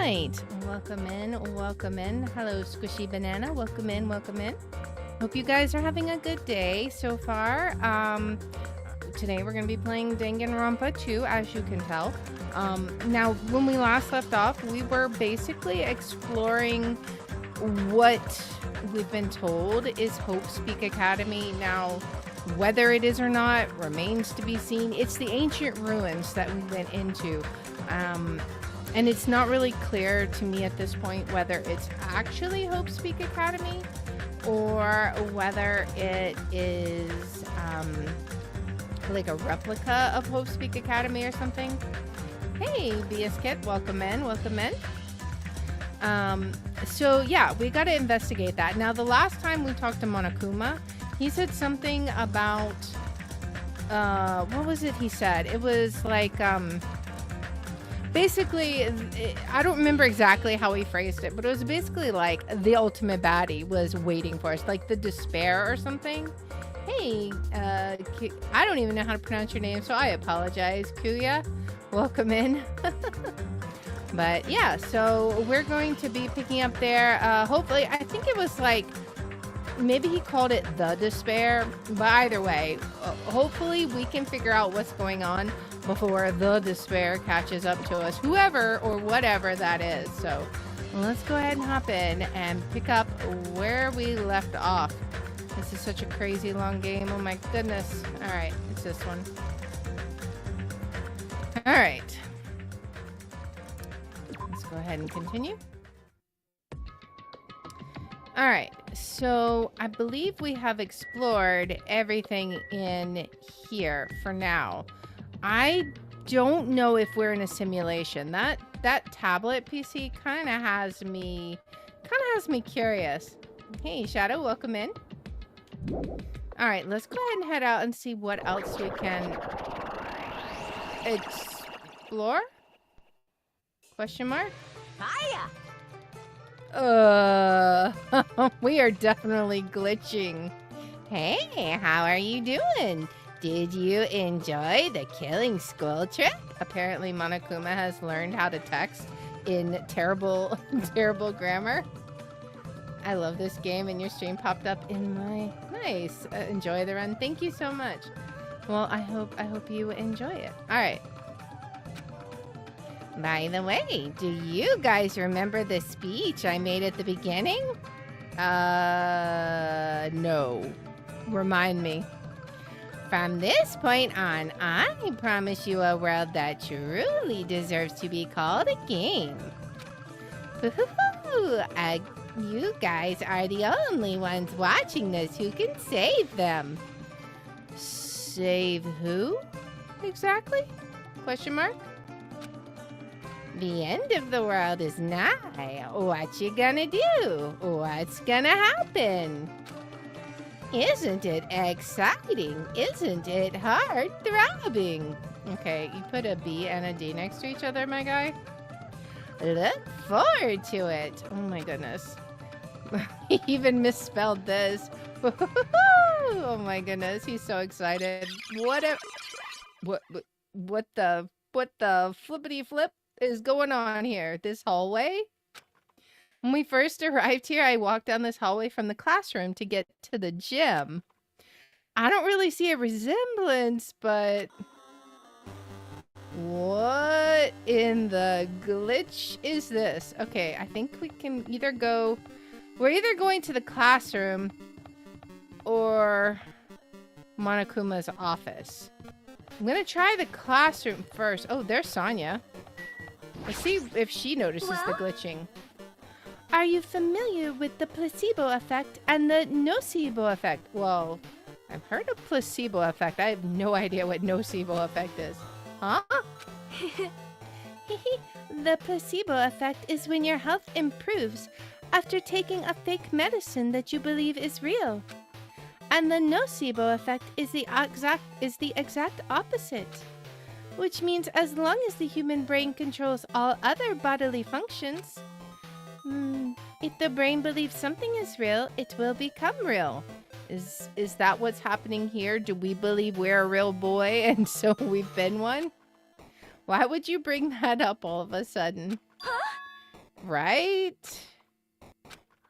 right. Welcome in. Welcome in. Hello, Squishy Banana. Welcome in. Welcome in. Hope you guys are having a good day so far. Today we're going to be playing Danganronpa 2, as you can tell. Now, when we last left off, we were basically exploring what we've been told is Hope Speak Academy. Now, whether it is or not remains to be seen. It's the ancient ruins that we went into. And it's not really clear to me at this point whether it's actually Hope Speak Academy or whether it is like a replica of Hope Speak Academy or something. Hey, BS Kid, welcome in, welcome in. So yeah, we got to investigate that. Now, the last time we talked to Monokuma, he said something about, what was it he said? It was like, basically, I don't remember exactly how he phrased it, but it was basically like the ultimate baddie was waiting for us, like the despair or something. Hey, I don't even know how to pronounce your name, so I apologize, Kuya. Welcome in. But yeah, so we're going to be picking up there. Hopefully, I think it was like, maybe he called it the despair, but either way, hopefully we can figure out what's going on before the despair catches up to us, whoever or whatever that is. So let's go ahead and hop in and pick up where we left off. This is such a crazy long game. Oh my goodness. All right, it's this one. All right. Let's go ahead and continue. All right, so I believe we have explored everything in here for now. I don't know if we're in a simulation. That tablet PC kind of has me curious. Hey, Shadow, welcome in. All right, let's go ahead and head out and see what else we can explore? Question mark? Hiya! We are definitely glitching. Hey, how are you doing? Did you enjoy the killing school trip? Apparently Monokuma has learned how to text in terrible, terrible grammar. I love this game, and your stream popped up in my... Nice. Enjoy the run. Thank you so much. Well, I hope you enjoy it. All right. By the way, do you guys remember the speech I made at the beginning? No. Remind me. From this point on, I promise you a world that truly deserves to be called a game. You guys are the only ones watching this who can save them. Save who? Exactly? Question mark? The end of the world is nigh. What you gonna do? What's gonna happen? Isn't it exciting? Isn't it heart-throbbing? Okay, you put a B and a D next to each other, my guy. Look forward to it. Oh my goodness. He even misspelled this. Oh my goodness, he's so excited. What the flippity flip is going on here? This hallway? When we first arrived here, I walked down this hallway from the classroom to get to the gym. I don't really see a resemblance, but what in the glitch is this? Okay, I think we can either go... We're either going to the classroom or Monokuma's office. I'm going to try the classroom first. Oh, there's Sonia. Let's see if she notices the glitching. Are you familiar with the placebo effect and the nocebo effect? Well, I've heard of placebo effect. I have no idea what nocebo effect is. Huh? The placebo effect is when your health improves after taking a fake medicine that you believe is real. And the nocebo effect is the exact opposite. Which means as long as the human brain controls all other bodily functions, if the brain believes something is real, it will become real. Is that what's happening here? Do we believe we're a real boy and so we've been one? Why would you bring that up all of a sudden? Huh? right?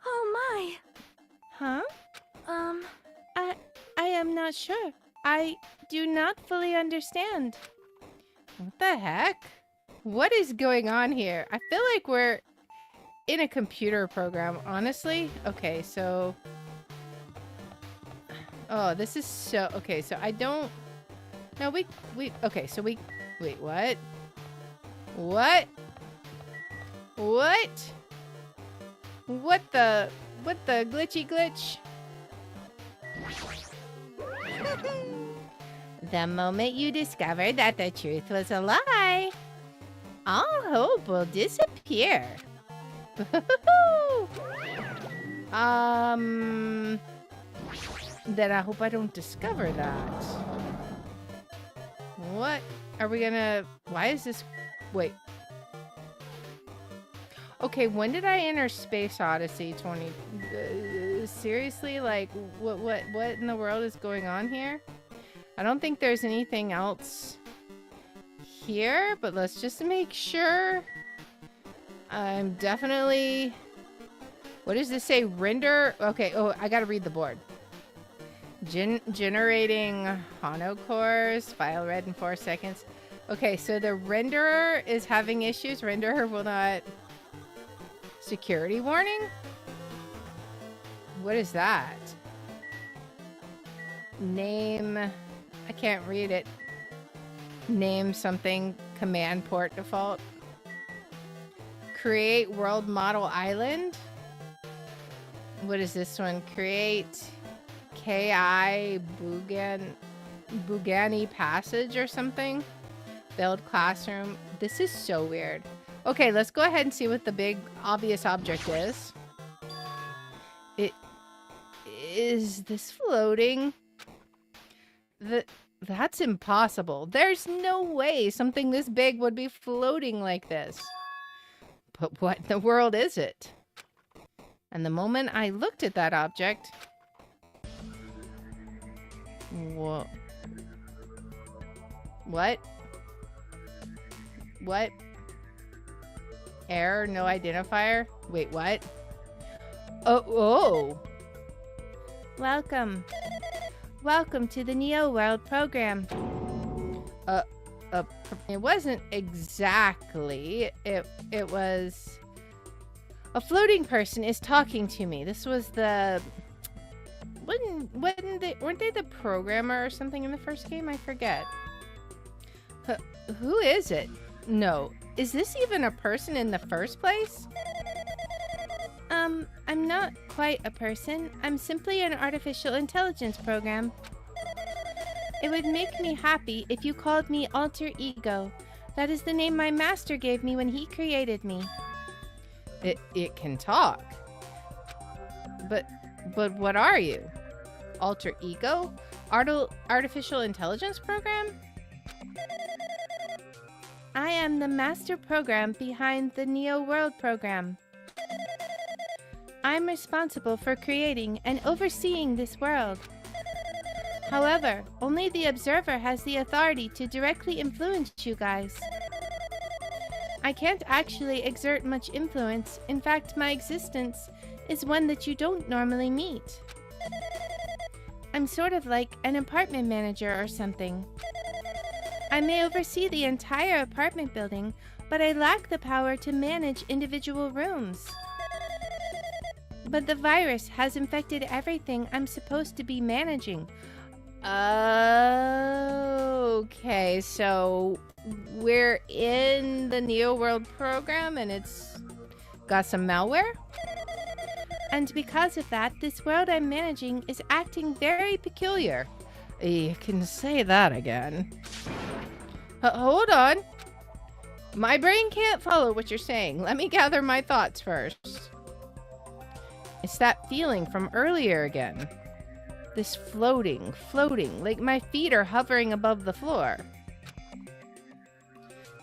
Oh my. Huh? I am not sure. I do not fully understand. What the heck? What is going on here? I feel like we're in a computer program, honestly. Okay, so... Oh, this is so... Okay, so I don't... No, we... Okay, so we... Wait, what? What? What? What the glitchy glitch? The moment you discover that the truth was a lie, all hope will disappear. Then I hope I don't discover that. What are we gonna... Why is this... Wait. Okay, when did I enter Space Odyssey 20... seriously? Like, what in the world is going on here? I don't think there's anything else here, but let's just make sure. I'm definitely... What does this say? Render? Okay, oh, I gotta read the board. Generating Hano cores. File read in 4 seconds. Okay, so the renderer is having issues. Renderer will not... Security warning? What is that? Name... I can't read it. Name something. Command port default. Create world model island. What is this one? Create KI Bugani passage or something. Build classroom. This is so weird. Okay, let's go ahead and see what the big obvious object is. Is this floating? That's impossible. There's no way something this big would be floating like this. But what in the world is it? And the moment I looked at that object... Whoa. What? What? Error, no identifier? Wait, what? Oh! Welcome. Welcome to the Neo World program. It wasn't exactly. It was... A floating person is talking to me. This was the... Weren't they the programmer or something in the first game? I forget. Who is it? No. Is this even a person in the first place? I'm not quite a person. I'm simply an artificial intelligence program. It would make me happy if you called me Alter Ego. That is the name my master gave me when he created me. It can talk. But what are you? Alter Ego? Artificial intelligence program? I am the master program behind the Neo World program. I'm responsible for creating and overseeing this world. However, only the observer has the authority to directly influence you guys. I can't actually exert much influence. In fact, my existence is one that you don't normally meet. I'm sort of like an apartment manager or something. I may oversee the entire apartment building, but I lack the power to manage individual rooms. But the virus has infected everything I'm supposed to be managing. Okay, so we're in the Neo World program and it's got some malware? And because of that, this world I'm managing is acting very peculiar. You can say that again. Hold on. My brain can't follow what you're saying. Let me gather my thoughts first. It's that feeling from earlier again. This floating, like my feet are hovering above the floor.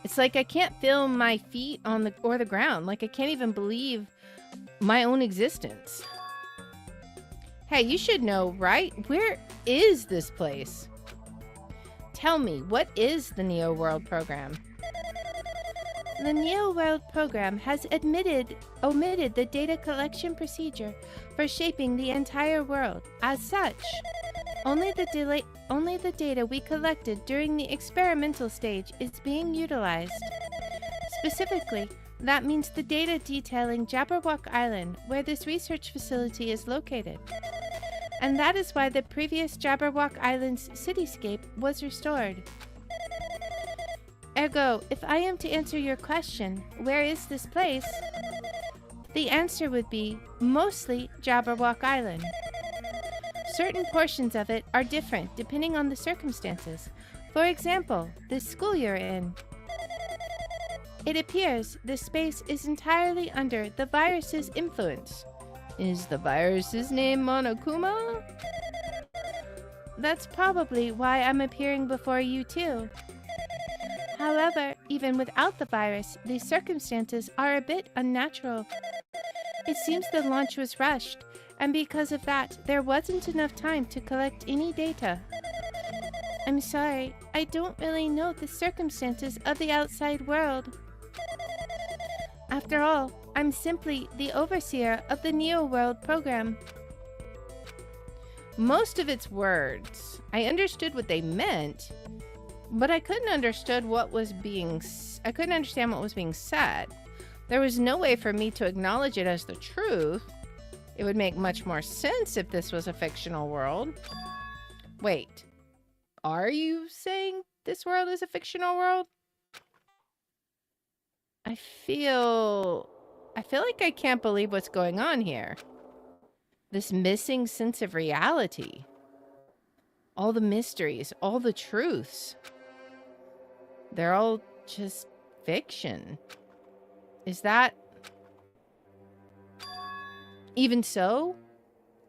It's like I can't feel my feet on the ground. Like I can't even believe my own existence. Hey, you should know, right? Where is this place? Tell me, what is the Neo World program? The Neo World program has omitted the data collection procedure for shaping the entire world. As such, only the data we collected during the experimental stage is being utilized. Specifically, that means the data detailing Jabberwock Island, where this research facility is located. And that is why the previous Jabberwock Island's cityscape was restored. Ergo, if I am to answer your question, where is this place? The answer would be mostly Jabberwock Island. Certain portions of it are different depending on the circumstances. For example, the school you're in. It appears this space is entirely under the virus's influence. Is the virus's name Monokuma? That's probably why I'm appearing before you too. However, even without the virus, these circumstances are a bit unnatural. It seems the launch was rushed, and because of that, there wasn't enough time to collect any data. I'm sorry, I don't really know the circumstances of the outside world. After all, I'm simply the overseer of the Neo World program. Most of its words, I understood what they meant, but I couldn't understand what was being said. There was no way for me to acknowledge it as the truth. It would make much more sense if this was a fictional world. Wait, are you saying this world is a fictional world? I feel like I can't believe what's going on here. This missing sense of reality. All the mysteries, all the truths. They're all just fiction. Is that... Even so,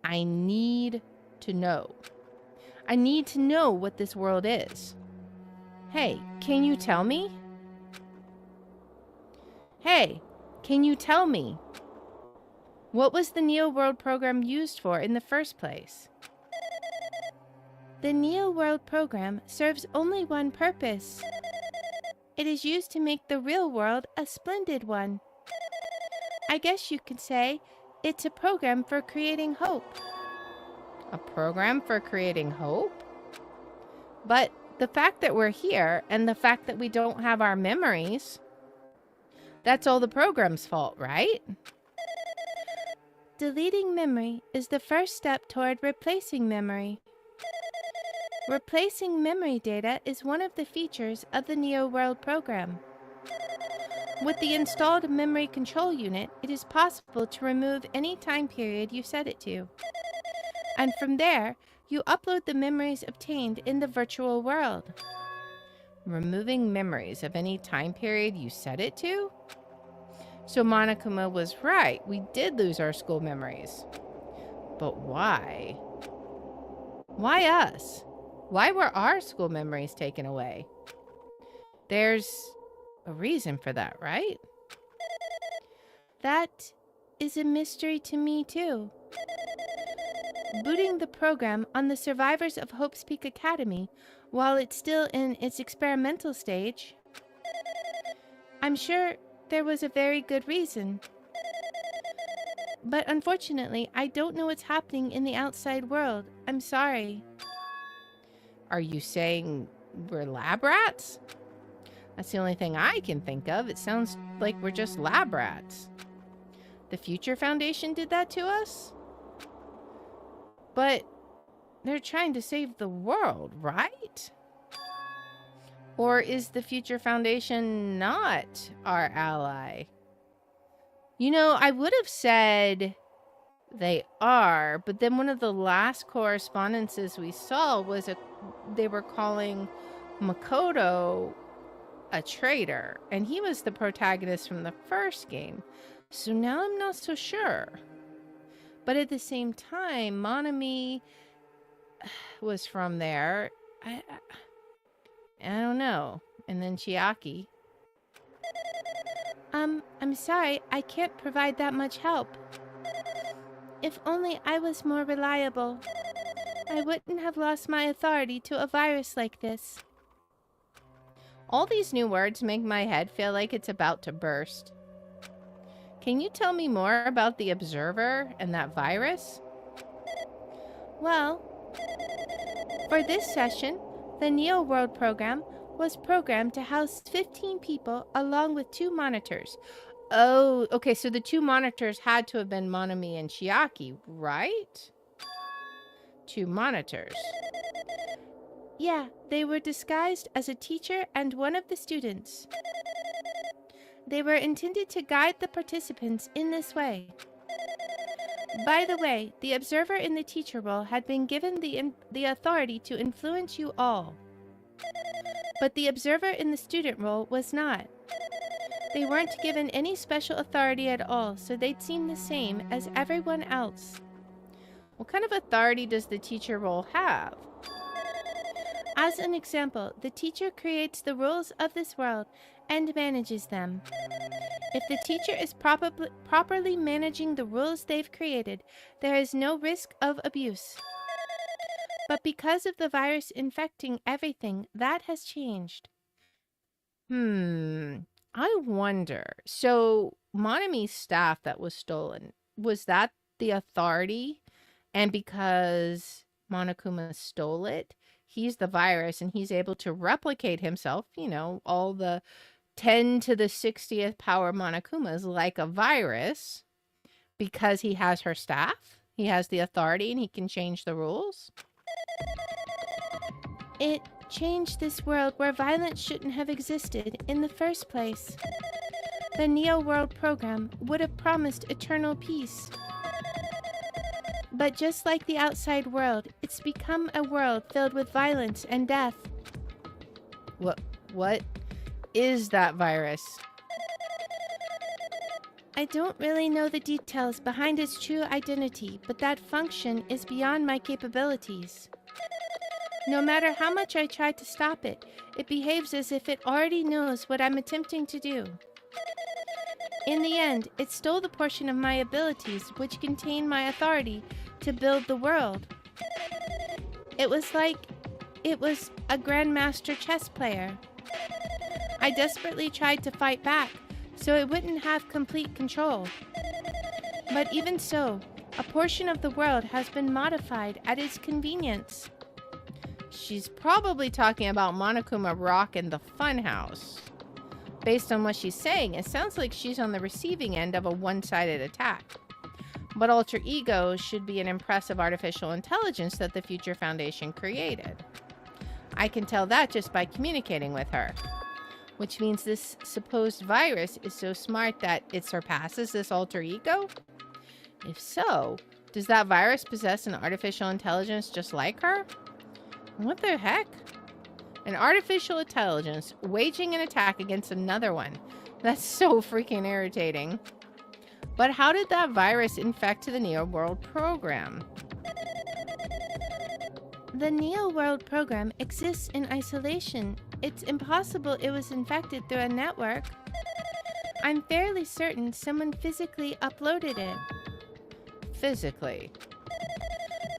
I need to know. I need to know what this world is. Hey, can you tell me? Hey, can you tell me? What was the Neo World program used for in the first place? The Neo World program serves only one purpose. It is used to make the real world a splendid one. I guess you could say it's a program for creating hope. A program for creating hope? But the fact that we're here and the fact that we don't have our memories, that's all the program's fault, right? Deleting memory is the first step toward replacing memory. Replacing memory data is one of the features of the Neo World program. With the installed memory control unit, it is possible to remove any time period you set it to. And from there, you upload the memories obtained in the virtual world. Removing memories of any time period you set it to? So Monokuma was right. We did lose our school memories. But why? Why us? Why were our school memories taken away? There's a reason for that, right? That is a mystery to me, too. Booting the program on the survivors of Hope's Peak Academy while it's still in its experimental stage, I'm sure there was a very good reason. But unfortunately, I don't know what's happening in the outside world. I'm sorry. Are you saying we're lab rats? That's the only thing I can think of. It sounds like we're just lab rats. The Future Foundation did that to us? But they're trying to save the world, right? Or is the Future Foundation not our ally? You know, I would have said they are, but then one of the last correspondences we saw was they were calling Makoto a traitor, and he was the protagonist from the first game. So now I'm not so sure. But at the same time, Monami was from there. I don't know. And then Chiaki. I'm sorry, I can't provide that much help. If only I was more reliable, I wouldn't have lost my authority to a virus like this. All these new words make my head feel like it's about to burst. Can you tell me more about the Observer and that virus? Well, for this session, the Neo World program was programmed to house 15 people along with 2 monitors. Oh, okay, so the 2 monitors had to have been Monami and Chiaki, right? 2 monitors. Yeah, they were disguised as a teacher and one of the students. They were intended to guide the participants in this way. By the way, the observer in the teacher role had been given the authority to influence you all. But the observer in the student role was not. They weren't given any special authority at all, so they'd seem the same as everyone else. What kind of authority does the teacher role have? As an example, the teacher creates the rules of this world and manages them. If the teacher is properly managing the rules they've created, there is no risk of abuse. But because of the virus infecting everything, that has changed. I wonder. So, Monami's staff that was stolen, was that the authority? And because Monokuma stole it, he's the virus and he's able to replicate himself, you know, all the 10 to the 60th power Monokumas like a virus because he has her staff. He has the authority and he can change the rules. It changed this world where violence shouldn't have existed in the first place. The Neo World program would have promised eternal peace. But just like the outside world, it's become a world filled with violence and death. What is that virus? I don't really know the details behind its true identity, but that function is beyond my capabilities. No matter how much I try to stop it, it behaves as if it already knows what I'm attempting to do. In the end, it stole the portion of my abilities which contain my authority to build the world. It was like it was a grandmaster chess player. I desperately tried to fight back, so it wouldn't have complete control. But even so, a portion of the world has been modified at its convenience. She's probably talking about Monokuma Rock in the Funhouse. Based on what she's saying, it sounds like she's on the receiving end of a one-sided attack. But Alter Ego should be an impressive artificial intelligence that the Future Foundation created. I can tell that just by communicating with her. Which means this supposed virus is so smart that it surpasses this Alter Ego? If so, does that virus possess an artificial intelligence just like her? What the heck? An artificial intelligence waging an attack against another one. That's so freaking irritating. But how did that virus infect the Neo World program? The Neo World program exists in isolation. It's impossible it was infected through a network. I'm fairly certain someone physically uploaded it. Physically?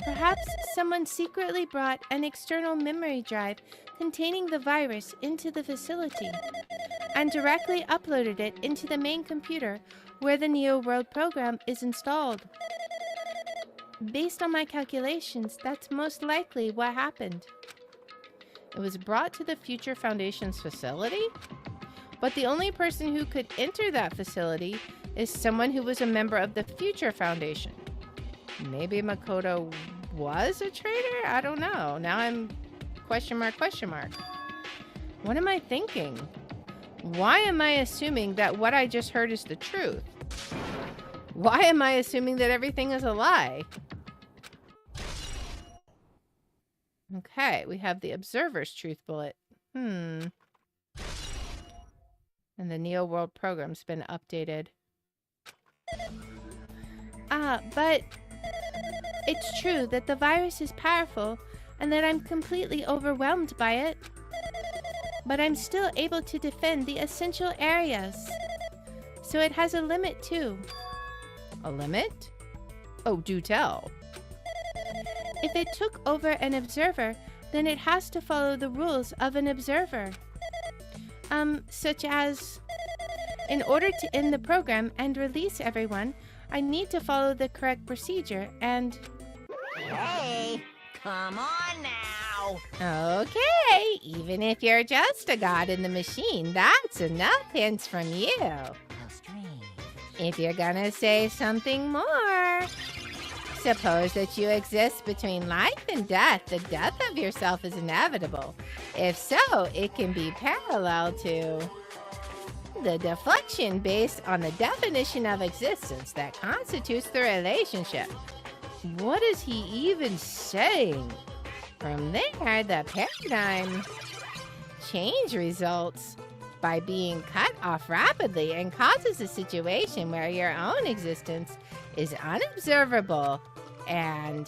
Perhaps someone secretly brought an external memory drive containing the virus into the facility and directly uploaded it into the main computer where the Neo World program is installed. Based on my calculations, that's most likely what happened. It was brought to the Future Foundation's facility? But the only person who could enter that facility is someone who was a member of the Future Foundation. Maybe Makoto was a traitor? I don't know. Now I'm question mark, question mark. What am I thinking? Why am I assuming that what I just heard is the truth? Why am I assuming that everything is a lie? Okay, we have the Observer's truth bullet. And the Neo World program's been updated. But it's true that the virus is powerful and that I'm completely overwhelmed by it. But I'm still able to defend the essential areas. So it has a limit too. A limit? Oh, do tell. If it took over an observer, then it has to follow the rules of an observer. Such as, in order to end the program and release everyone, I need to follow the correct procedure and... Hey, come on now. Okay, even if you're just a god in the machine, that's enough hints from you. How strange. If you're gonna say something more, suppose that you exist between life and death. The death of yourself is inevitable. If so, it can be parallel to the deflection based on the definition of existence that constitutes the relationship. What is he even saying? From there, the paradigm change results by being cut off rapidly and causes a situation where your own existence is unobservable and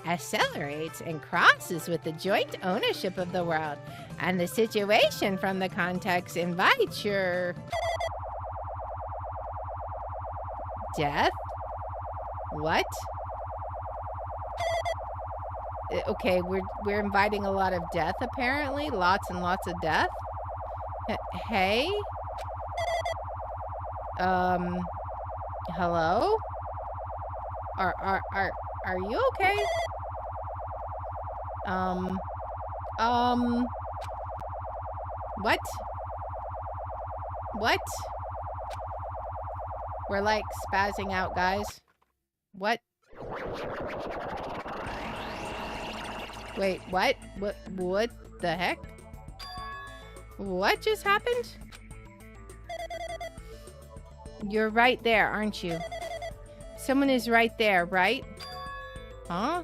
accelerates and crosses with the joint ownership of the world. And the situation from the context invites your death? What? Okay, we're inviting a lot of death apparently. Lots and lots of death. Hey? Hello? Are you okay? What? What? We're like spazzing out, guys. What? Wait, what? What the heck? What just happened? You're right there, aren't you? Someone is right there, right? Huh?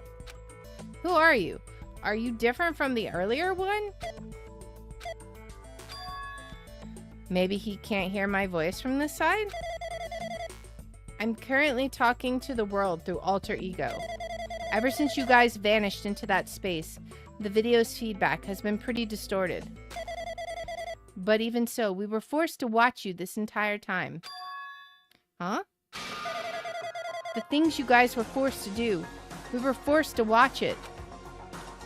Who are you? Are you different from the earlier one? Maybe he can't hear my voice from this side? I'm currently talking to the world through alter ego. Ever since you guys vanished into that space, the video's feedback has been pretty distorted. But even so, we were forced to watch you this entire time. Huh? The things you guys were forced to do, we were forced to watch it.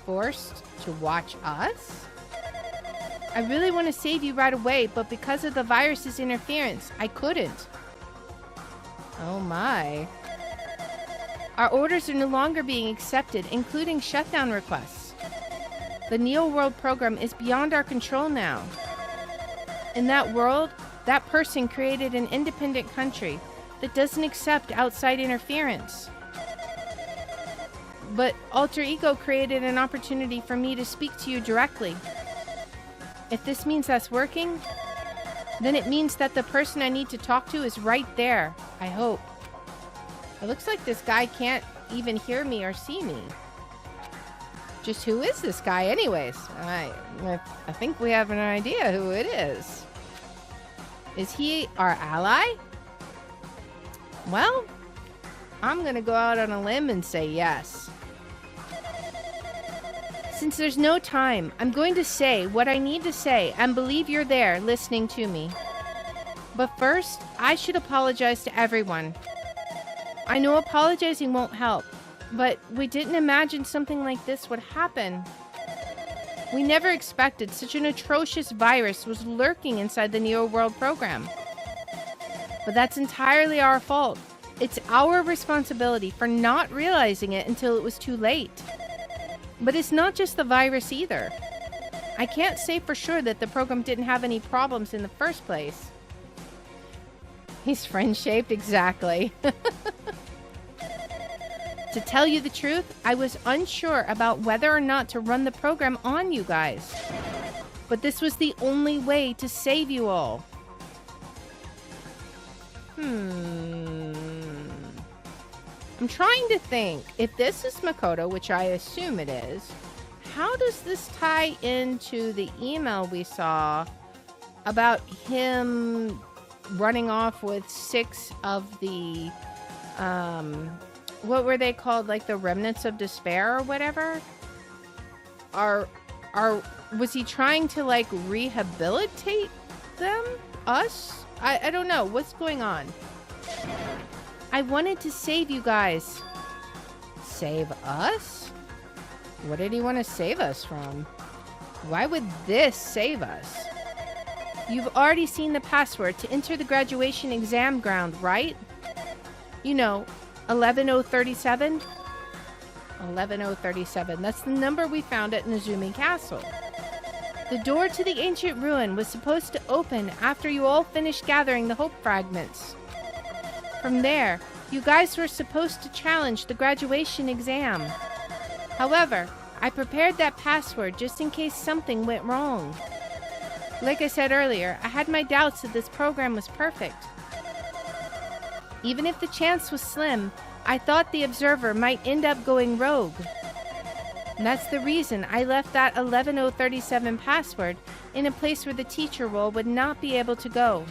Forced to watch us? I really want to save you right away, but because of the virus's interference, I couldn't. Oh my. Our orders are no longer being accepted, including shutdown requests. The Neo World program is beyond our control now. In that world, that person created an independent country that doesn't accept outside interference. But Alter Ego created an opportunity for me to speak to you directly. If this means that's working, then it means that the person I need to talk to is right there, I hope. It looks like this guy can't even hear me or see me. Just who is this guy anyways? I think we have an idea who it is. Is he our ally? Well, I'm gonna go out on a limb and say yes. Since there's no time, I'm going to say what I need to say and believe you're there listening to me. But first, I should apologize to everyone. I know apologizing won't help, but we didn't imagine something like this would happen. We never expected such an atrocious virus was lurking inside the Neo World program. But that's entirely our fault. It's our responsibility for not realizing it until it was too late. But it's not just the virus either. I can't say for sure that the program didn't have any problems in the first place. He's friend-shaped, exactly. To tell you the truth, I was unsure about whether or not to run the program on you guys. But this was the only way to save you all. I'm trying to think, if this is Makoto, which I assume it is, how does this tie into the email we saw about him running off with 6 of the, what were they called? Like the remnants of despair or whatever? Was he trying to like rehabilitate them? Us? I don't know. What's going on? I wanted to save you guys. Save us? What did he want to save us from? Why would this save us? You've already seen the password to enter the graduation exam ground, right? You know, 11037? 11037. That's the number we found at Nezumi Castle. The door to the ancient ruin was supposed to open after you all finished gathering the hope fragments. From there, you guys were supposed to challenge the graduation exam. However, I prepared that password just in case something went wrong. Like I said earlier, I had my doubts that this program was perfect. Even if the chance was slim, I thought the observer might end up going rogue. And that's the reason I left that 11037 password in a place where the teacher role would not be able to go.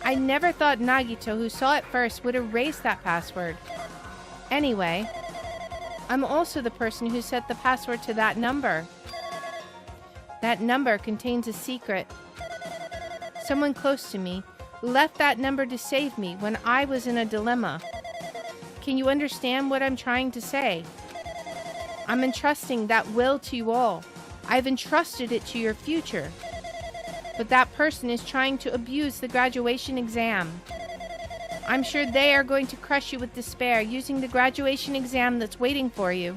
I never thought Nagito, who saw it first, would erase that password. Anyway, I'm also the person who set the password to that number. That number contains a secret. Someone close to me left that number to save me when I was in a dilemma. Can you understand what I'm trying to say? I'm entrusting that will to you all. I've entrusted it to your future. But that person is trying to abuse the graduation exam. I'm sure they are going to crush you with despair using the graduation exam that's waiting for you.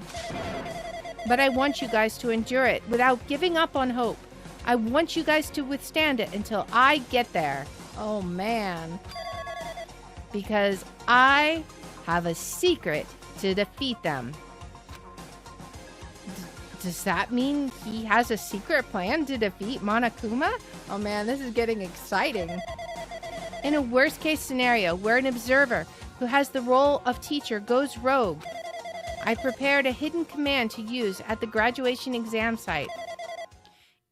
But I want you guys to endure it without giving up on hope. I want you guys to withstand it until I get there. Oh, man. Because I have a secret to defeat them. Does that mean he has a secret plan to defeat Monokuma? Oh man, this is getting exciting. In a worst-case scenario where an observer who has the role of teacher goes rogue, I prepared a hidden command to use at the graduation exam site.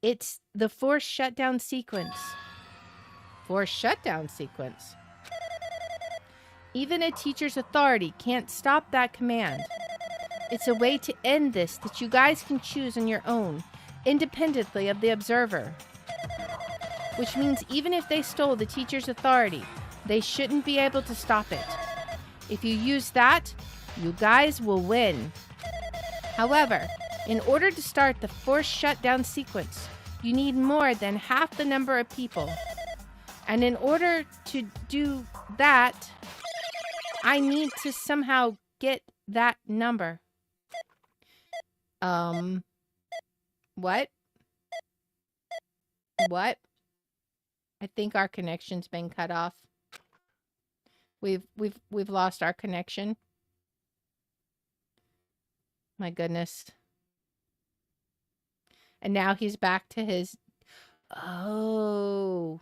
It's the forced shutdown sequence. Forced shutdown sequence? Even a teacher's authority can't stop that command. It's a way to end this that you guys can choose on your own, independently of the observer. Which means even if they stole the teacher's authority, they shouldn't be able to stop it. If you use that, you guys will win. However, in order to start the forced shutdown sequence, you need more than half the number of people. And in order to do that, I need to somehow get that number. What? What? I think our connection's been cut off. We've lost our connection. My goodness. And now he's back to his... Oh.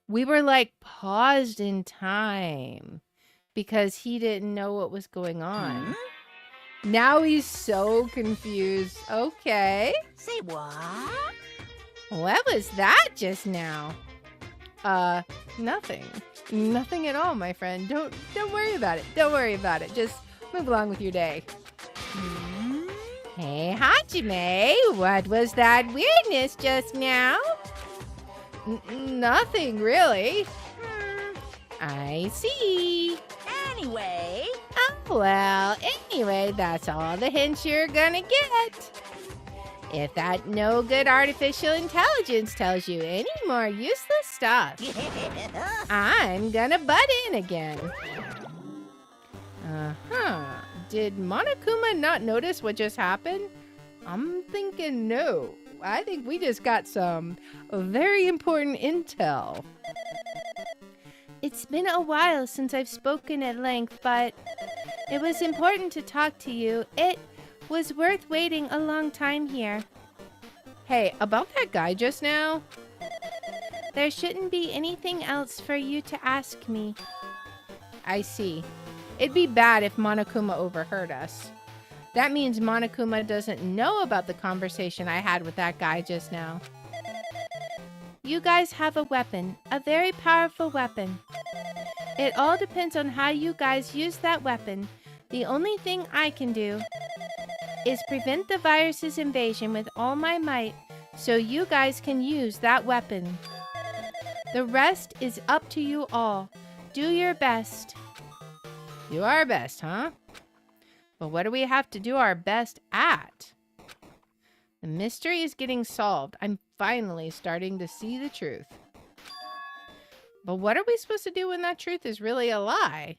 We were like paused in time because he didn't know what was going on. Now he's so confused. Okay. Say what? What was that just now? Nothing. Nothing at all, my friend. Don't worry about it. Don't worry about it. Just move along with your day. Hey, Hajime, what was that weirdness just now? Nothing, really. I see. Anyway. Oh, well, anyway, that's all the hints you're gonna get. If that no good artificial intelligence tells you any more useless stuff, I'm gonna butt in again. Did Monokuma not notice what just happened? I'm thinking no. I think we just got some very important intel. It's been a while since I've spoken at length, but it was important to talk to you. It was worth waiting a long time here. Hey, about that guy just now? There shouldn't be anything else for you to ask me. I see. It'd be bad if Monokuma overheard us. That means Monokuma doesn't know about the conversation I had with that guy just now. You guys have a weapon, a very powerful weapon. It all depends on how you guys use that weapon. The only thing I can do is prevent the virus's invasion with all my might, so you guys can use that weapon. The rest is up to you all. Do your best. Do our best, huh? But what do we have to do our best at? The mystery is getting solved. I'm finally starting to see the truth. But what are we supposed to do when that truth is really a lie?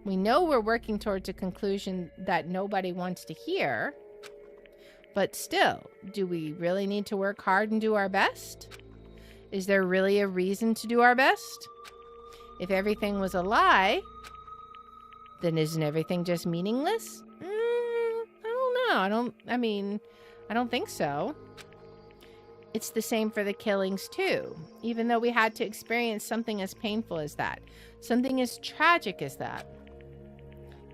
We know we're working towards a conclusion that nobody wants to hear. But still, do we really need to work hard and do our best? Is there really a reason to do our best? If everything was a lie, then isn't everything just meaningless? I don't know. I don't think so. It's the same for the killings too. Even though we had to experience something as painful as that, something as tragic as that,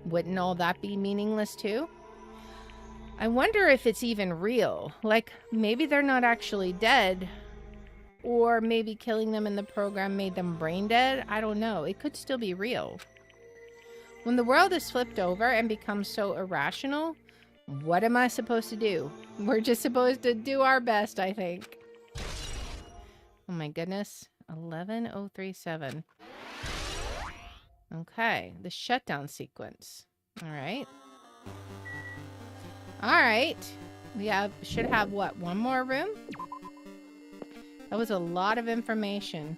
wouldn't all that be meaningless too? I wonder if it's even real. Like, maybe they're not actually dead, or maybe killing them in the program made them brain dead. I don't know. It could still be real. When the world is flipped over and becomes so irrational, what am I supposed to do? We're just supposed to do our best, I think. Oh my goodness. 11037. Okay, the shutdown sequence. All right. All right. We should have what? One more room? That was a lot of information.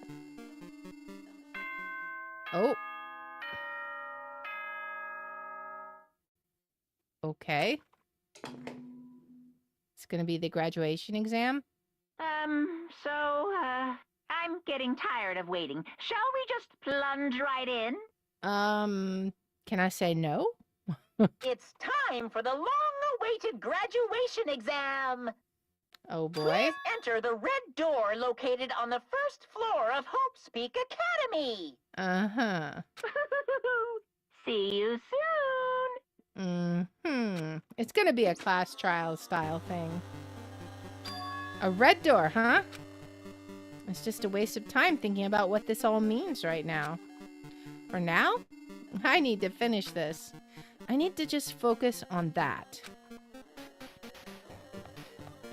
Oh. Okay. It's going to be the graduation exam? I'm getting tired of waiting. Shall we just plunge right in? Can I say no? It's time for the long-awaited graduation exam. Oh boy. Please enter the red door located on the first floor of Hope's Peak Academy. Uh-huh. See you soon. It's going to be a class trial style thing. A red door, huh? It's just a waste of time thinking about what this all means right now. For now, I need to finish this. I need to just focus on that.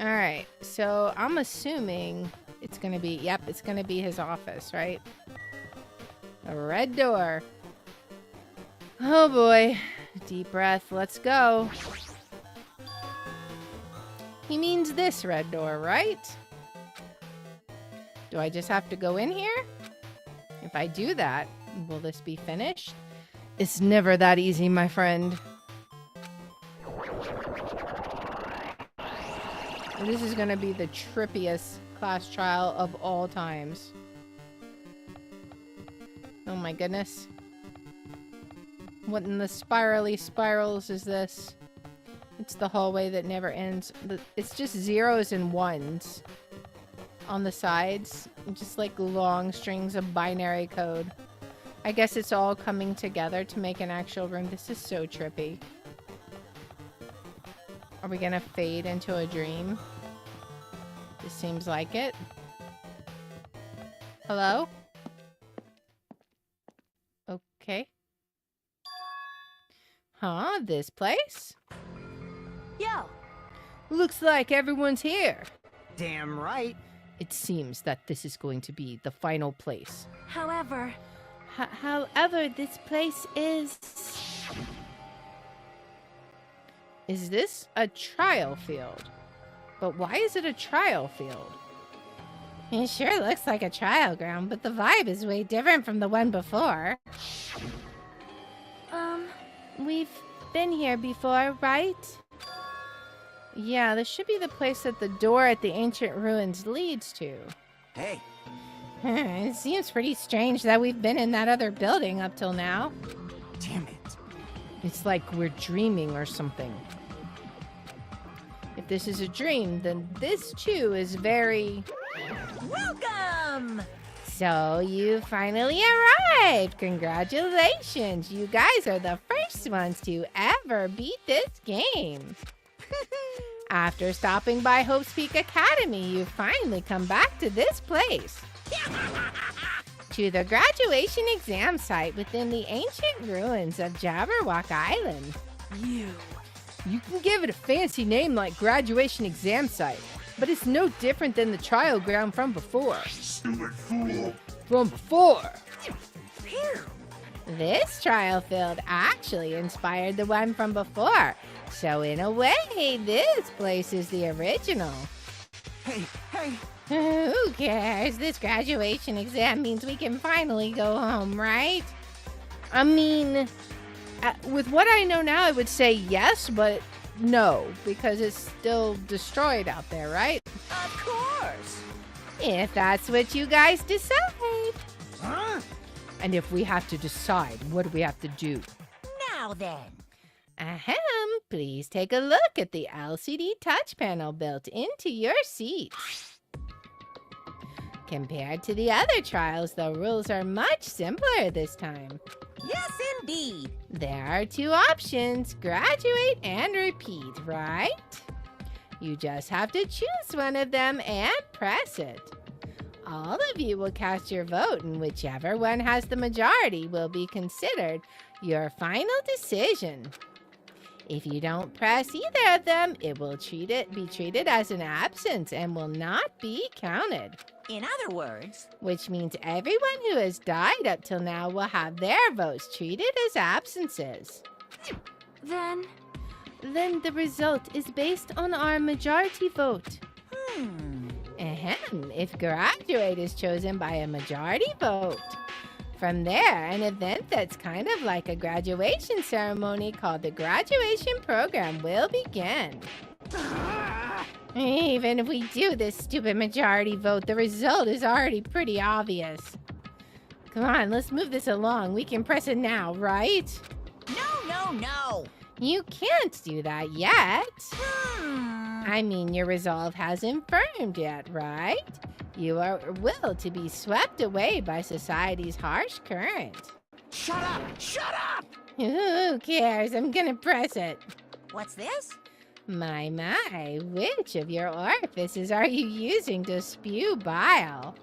Alright, so I'm assuming it's going to be, yep, it's going to be his office, right? A red door. Oh boy. Deep breath, let's go. He means this red door, right? Do I just have to go in here? If I do that, will this be finished? It's never that easy, my friend. This is gonna be the trippiest class trial of all times. Oh my goodness. What in the spirally spirals is this? It's the hallway that never ends. It's just zeros and ones on the sides. Just like long strings of binary code. I guess it's all coming together to make an actual room. This is so trippy. Are we gonna fade into a dream? This seems like it. Hello? Okay. Huh? This place? Yo. Looks like everyone's here. Damn right. It seems that this is going to be the final place. However, this place is... Is this a trial field? But why is it a trial field? It sure looks like a trial ground, but the vibe is way different from the one before. We've been here before, right? Yeah, this should be the place that the door at the ancient ruins leads to. Hey. It seems pretty strange that we've been in that other building up till now. Damn it. It's like we're dreaming or something. If this is a dream, then this too is very... Welcome! So you finally arrived! Congratulations! You guys are the first ones to ever beat this game. After stopping by Hope's Peak Academy, you finally come back to this place. To the graduation exam site within the ancient ruins of Jabberwock Island. You can give it a fancy name like graduation exam site, but it's no different than the trial ground from before. This trial field actually inspired the one from before, so in a way, this place is the original. Hey, Who cares? This graduation exam means we can finally go home, right? I mean, with what I know now, I would say yes, but no, because it's still destroyed out there, right? Of course. If that's what you guys decide. Huh? And if we have to decide, what do we have to do? Now then. Ahem, please take a look at the LCD touch panel built into your seat. Compared to the other trials, the rules are much simpler this time. Yes, indeed. There are two options, graduate and repeat, right? You just have to choose one of them and press it. All of you will cast your vote, and whichever one has the majority will be considered your final decision. If you don't press either of them, it will be treated as an absence and will not be counted. In other words, Which means everyone who has died up till now will have their votes treated as absences. Then Then the result is based on our majority vote. Ahem, if graduate is chosen by a majority vote. From there, an event that's kind of like a graduation ceremony called the graduation program will begin. Even if we do this stupid majority vote, the result is already pretty obvious. Come on, let's move this along. We can press it now, right? no. You can't do that yet. I mean, your resolve hasn't firmed yet, right? You are willed to be swept away by society's harsh current. Shut up! Shut up! Who cares? I'm gonna press it. What's this? My, which of your orifices are you using to spew bile?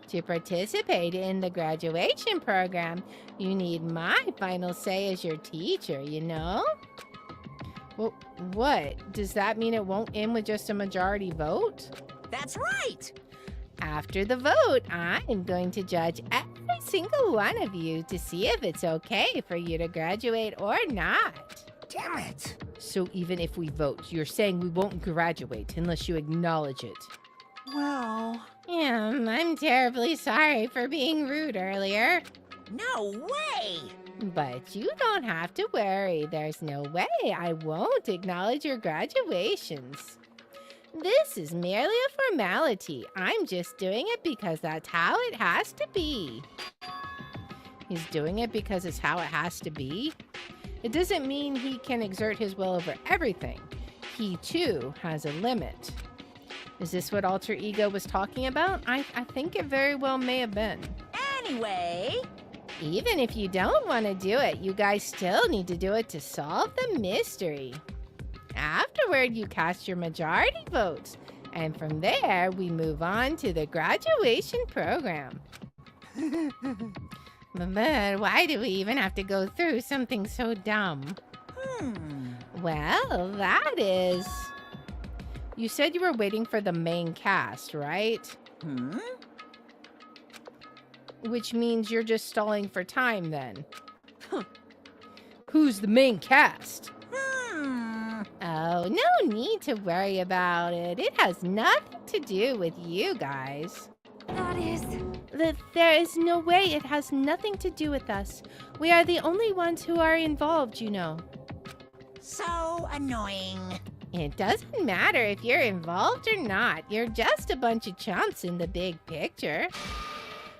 To participate in the graduation program, you need my final say as your teacher, you know? Well, what? Does that mean it won't end with just a majority vote? That's right! After the vote, I'm going to judge every single one of you to see if it's okay for you to graduate or not. Damn it! So even if we vote, you're saying we won't graduate unless you acknowledge it. Well... Yeah, I'm terribly sorry for being rude earlier. No way! But you don't have to worry. There's no way I won't acknowledge your graduations. This is merely a formality. I'm just doing it because that's how it has to be. He's doing it because it's how it has to be? It doesn't mean he can exert his will over everything. He, too, has a limit. Is this what Alter Ego was talking about? I think it very well may have been. Anyway... Even if you don't want to do it, you guys still need to do it to solve the mystery. Afterward, you cast your majority votes, and from there, we move on to the graduation program. But why do we even have to go through something so dumb? Well, that is... You said you were waiting for the main cast, right? Which means you're just stalling for time then. Who's the main cast? Oh, no need to worry about it. It has nothing to do with you guys. that is... There is no way it has nothing to do with us. We are the only ones who are involved, you know. So annoying. It doesn't matter if you're involved or not. You're just a bunch of chumps in the big picture.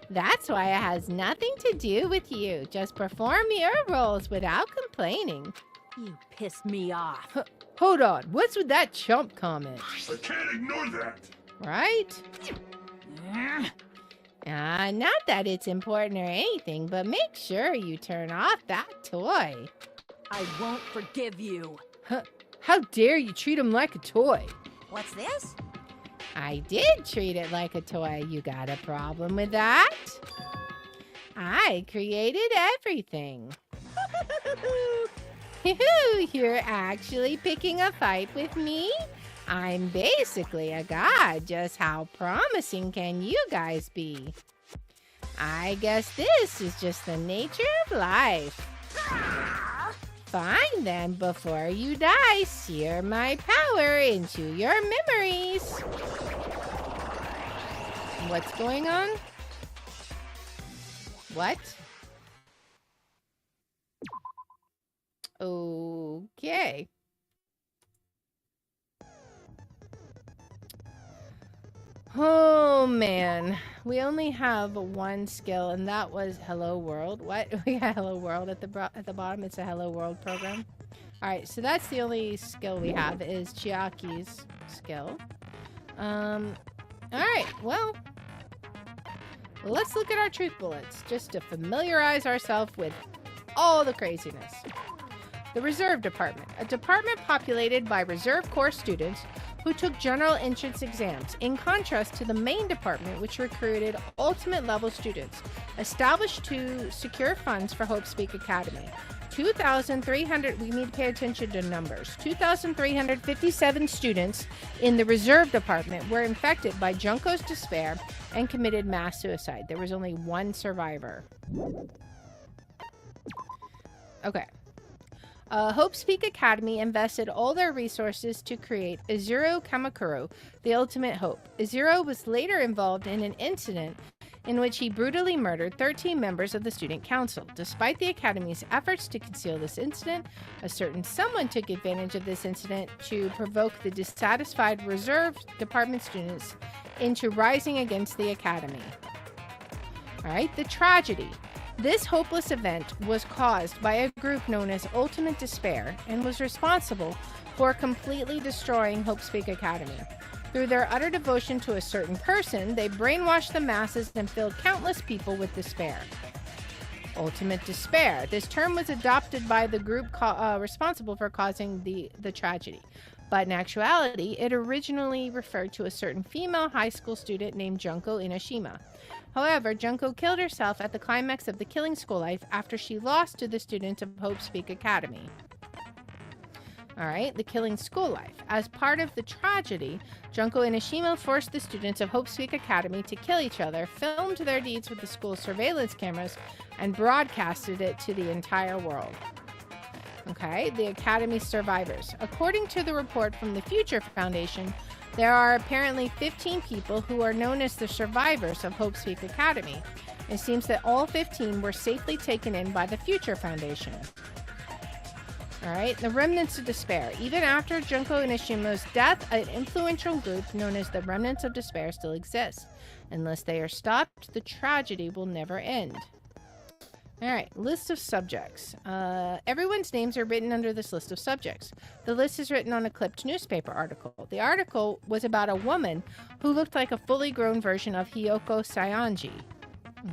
That's why it has nothing to do with you. Just perform your roles without complaining. You pissed me off. Hold on, what's with that chump comment? I can't ignore that. Right? Not that it's important or anything, but make sure you turn off that toy. I won't forgive you. How dare you treat him like a toy? What's this? I did treat it like a toy. You got a problem with that? I created everything. You're actually picking a fight with me? I'm basically a god. Just how promising can you guys be? I guess this is just the nature of life. Fine then, before you die, sear my power into your memories. What's going on? What? Okay. Oh man, we only have one skill, and that was Hello World. What? We got Hello World at the bottom. It's a Hello World program. All right, so that's the only skill we have is Chiaki's skill. All right, well, let's look at our truth bullets just to familiarize ourselves with all the craziness. The Reserve Department, a department populated by Reserve Corps students who took general entrance exams, in contrast to the main department, which recruited ultimate level students, established to secure funds for Hope Speak Academy. 2,300, we need to pay attention to numbers. 2,357 students in the Reserve Department were infected by Junko's despair and committed mass suicide. There was only one survivor. Okay. Hope Speak Academy invested all their resources to create Izuru Kamakuro, the ultimate hope. Izuru was later involved in an incident in which he brutally murdered 13 members of the student council. Despite the Academy's efforts to conceal this incident, a certain someone took advantage of this incident to provoke the dissatisfied Reserve Department students into rising against the Academy. Alright, the tragedy. This hopeless event was caused by a group known as Ultimate Despair and was responsible for completely destroying Hope Speak Academy. Through their utter devotion to a certain person, they brainwashed the masses and filled countless people with despair. Ultimate Despair. This term was adopted by the group responsible for causing the tragedy. But in actuality, it originally referred to a certain female high school student named Junko Enoshima. However, Junko killed herself at the climax of the Killing School Life after she lost to the students of Hope Speak Academy. Alright, the Killing School Life. As part of the tragedy, Junko Enoshima forced the students of Hope Speak Academy to kill each other, filmed their deeds with the school's surveillance cameras, and broadcasted it to the entire world. Okay, the Academy's survivors. According to the report from the Future Foundation, there are apparently 15 people who are known as the survivors of Hope Speak Academy. It seems that all 15 were safely taken in by the Future Foundation. Alright, the Remnants of Despair. Even after Junko Enoshima's death, an influential group known as the Remnants of Despair still exists. Unless they are stopped, the tragedy will never end. Alright, list of subjects. Everyone's names are written under this list of subjects. The list is written on a clipped newspaper article. The article was about a woman who looked like a fully grown version of Hiyoko Saionji.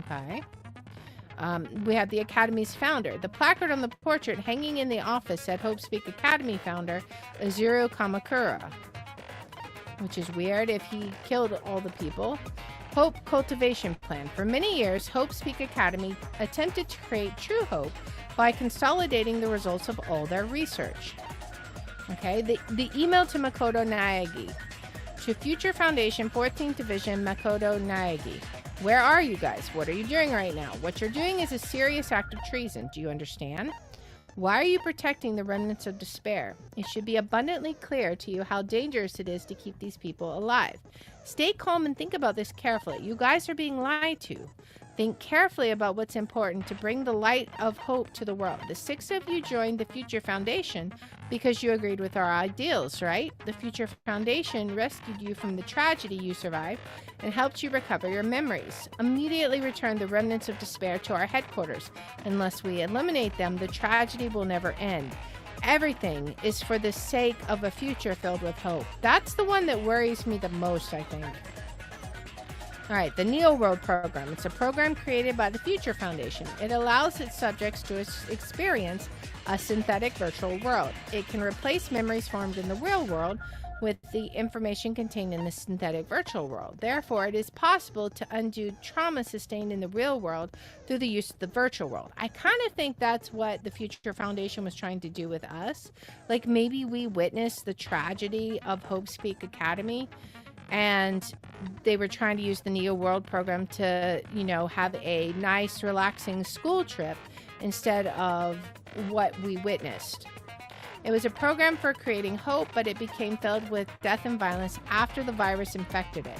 Okay. We have the Academy's founder. The placard on the portrait hanging in the office said Hope Speak Academy founder Izuru Kamakura. Which is weird if he killed all the people. Hope Cultivation Plan. For many years, Hope Speak Academy attempted to create true hope by consolidating the results of all their research. Okay, the email to Makoto Naegi. To Future Foundation 14th Division, Makoto Naegi. Where are you guys? What are you doing right now? What you're doing is a serious act of treason. Do you understand? Why are you protecting the remnants of despair? It should be abundantly clear to you how dangerous it is to keep these people alive. Stay calm and think about this carefully. You guys are being lied to. Think carefully about what's important to bring the light of hope to the world. The 6 of you joined the Future Foundation because you agreed with our ideals, right? The Future Foundation rescued you from the tragedy you survived and helped you recover your memories. Immediately return the remnants of despair to our headquarters. Unless we eliminate them, the tragedy will never end. Everything is for the sake of a future filled with hope. That's the one that worries me the most, I think. Alright, the Neo World program. It's a program created by the Future Foundation. It allows its subjects to experience a synthetic virtual world. It can replace memories formed in the real world with the information contained in the synthetic virtual world. Therefore, it is possible to undo trauma sustained in the real world through the use of the virtual world. I kind of think that's what the Future Foundation was trying to do with us. Like, maybe we witnessed the tragedy of Hope Speak Academy, and they were trying to use the Neo World program to, you know, have a nice, relaxing school trip instead of what we witnessed. It was a program for creating hope, but it became filled with death and violence after the virus infected it.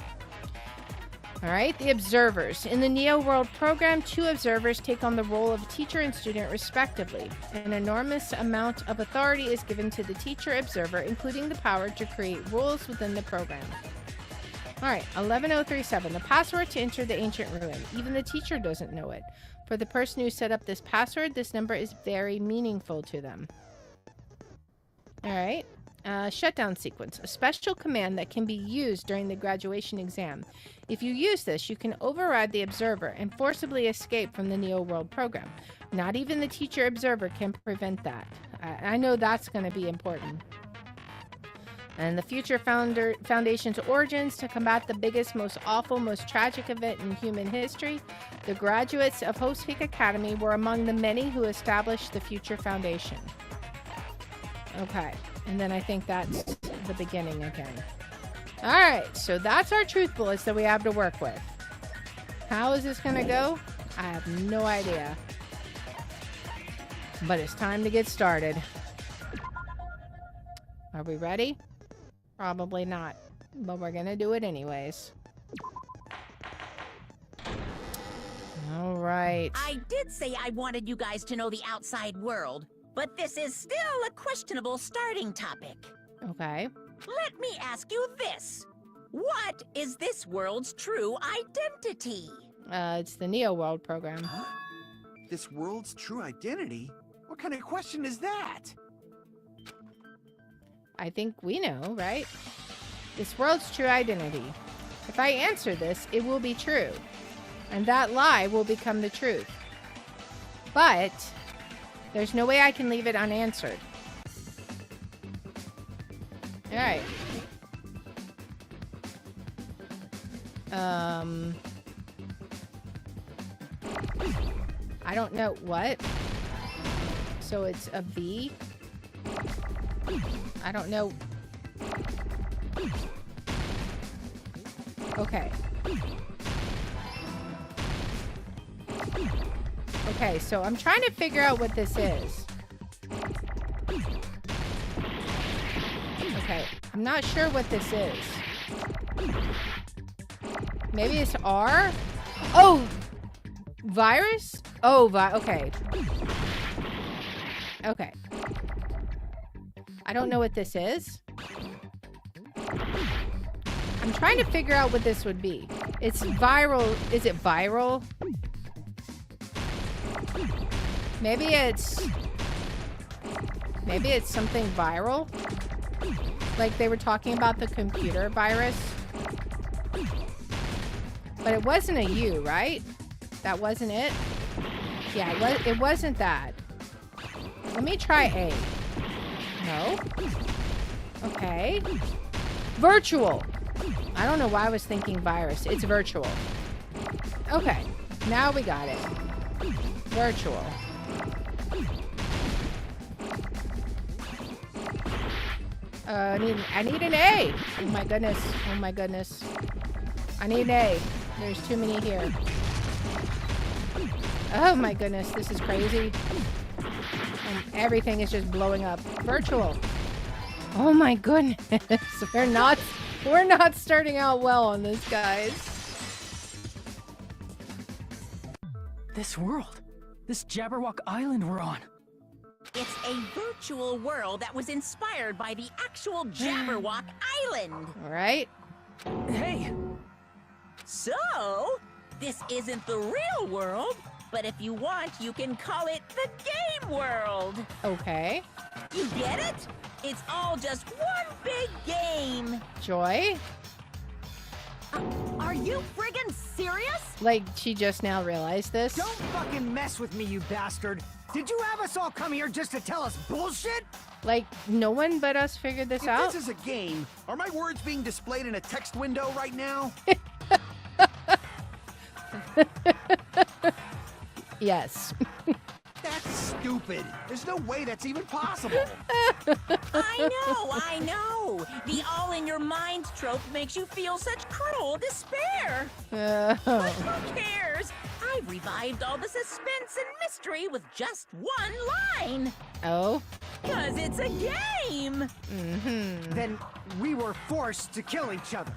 All right, the observers. In the Neo World program, 2 observers take on the role of teacher and student respectively. An enormous amount of authority is given to the teacher observer, including the power to create rules within the program. All right, 11037, the password to enter the ancient ruin. Even the teacher doesn't know it. For the person who set up this password, this number is very meaningful to them. All right. Shutdown sequence, a special command that can be used during the graduation exam. If you use this, you can override the observer and forcibly escape from the Neo World program. Not even the teacher observer can prevent that. I know that's going to be important. And the Future Foundation's origins to combat the biggest, most awful, most tragic event in human history. The graduates of Hope's Peak Academy were among the many who established the Future Foundation. Okay. And then I think that's the beginning again. All right, so that's our truth bullets that we have to work with. How is this going to go? I have no idea. But it's time to get started. Are we ready? Probably not. But we're going to do it anyways. All right. I did say I wanted you guys to know the outside world. But this is still a questionable starting topic. Okay. Let me ask you this. What is this world's true identity? It's the Neo World program. Huh? This world's true identity? What kind of question is that? I think we know, right? This world's true identity. If I answer this, it will be true. And that lie will become the truth. But there's no way I can leave it unanswered. All right. I don't know what. So it's a V. I don't know. Okay. Okay, so I'm trying to figure out what this is. Okay, I'm not sure what this is. Maybe it's R? Oh! Virus? Oh, okay. Okay. I don't know what this is. I'm trying to figure out what this would be. It's viral. Is it viral? Maybe it's something viral. Like they were talking about the computer virus. But it wasn't a U, right? That wasn't it? Yeah, it wasn't that. Let me try A. No. Okay. Virtual. I don't know why I was thinking virus. It's virtual. Okay. Now we got it. Virtual. I need an A. Oh my goodness. Oh my goodness. I need an A. There's too many here. Oh my goodness. This is crazy. And everything is just blowing up. Virtual. Oh my goodness. We're not starting out well on this, guys. This world. This Jabberwock Island we're on. It's a virtual world that was inspired by the actual Jabberwock Island. All right. Hey! So, this isn't the real world, but if you want, you can call it the game world. Okay. You get it? It's all just one big game. Joy? Are you friggin' serious? Like, she just now realized this? Don't fucking mess with me, you bastard! Did you have us all come here just to tell us bullshit? Like, no one but us figured this If out? this is a game, are my words being displayed in a text window right now? Yes. That's stupid. There's no way that's even possible. I know. The all-in-your-mind trope makes you feel such cruel despair. But who cares? I've revived all the suspense and mystery with just one line. Oh? 'Cause it's a game. Mm-hmm. Then we were forced to kill each other.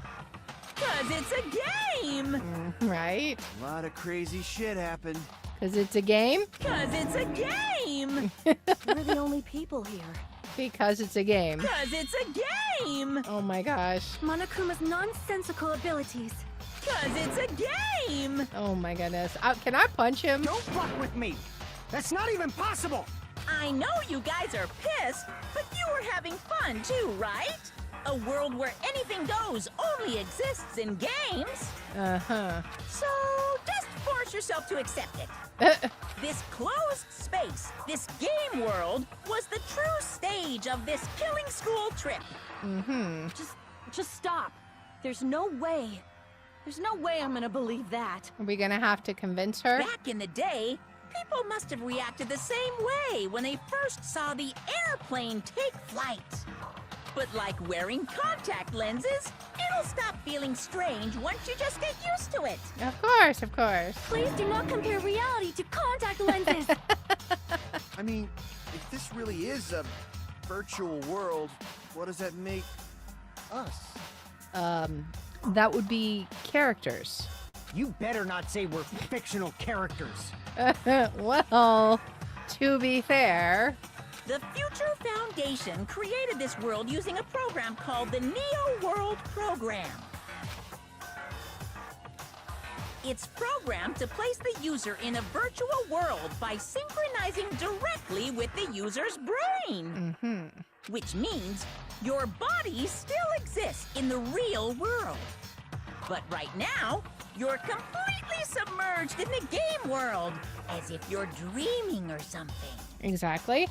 Cause it's a game! Right? A lot of crazy shit happened. Because it's a game? Cause it's a game! We're the only people here. Because it's a game. Cause it's a game! Oh my gosh. Monokuma's nonsensical abilities. Cause it's a game! Oh my goodness. Can I punch him? Don't fuck with me. That's not even possible. I know you guys are pissed, but you were having fun too, right? A world where anything goes only exists in games. Uh-huh. So just force yourself to accept it. This closed space, this game world, was the true stage of this killing school trip. Mm-hmm. Just stop. There's no way I'm gonna believe that. Are we gonna have to convince her? Back in the day, people must have reacted the same way when they first saw the airplane take flight. But like wearing contact lenses, it'll stop feeling strange once you just get used to it. Of course, of course. Please do not compare reality to contact lenses. I mean, if this really is a virtual world, what does that make us? That would be characters. You better not say we're fictional characters. Well, to be fair. The Future Foundation created this world using a program called the Neo World Program. It's programmed to place the user in a virtual world by synchronizing directly with the user's brain. Mm-hmm. Which means your body still exists in the real world. But right now, you're completely submerged in the game world, as if you're dreaming or something. Exactly.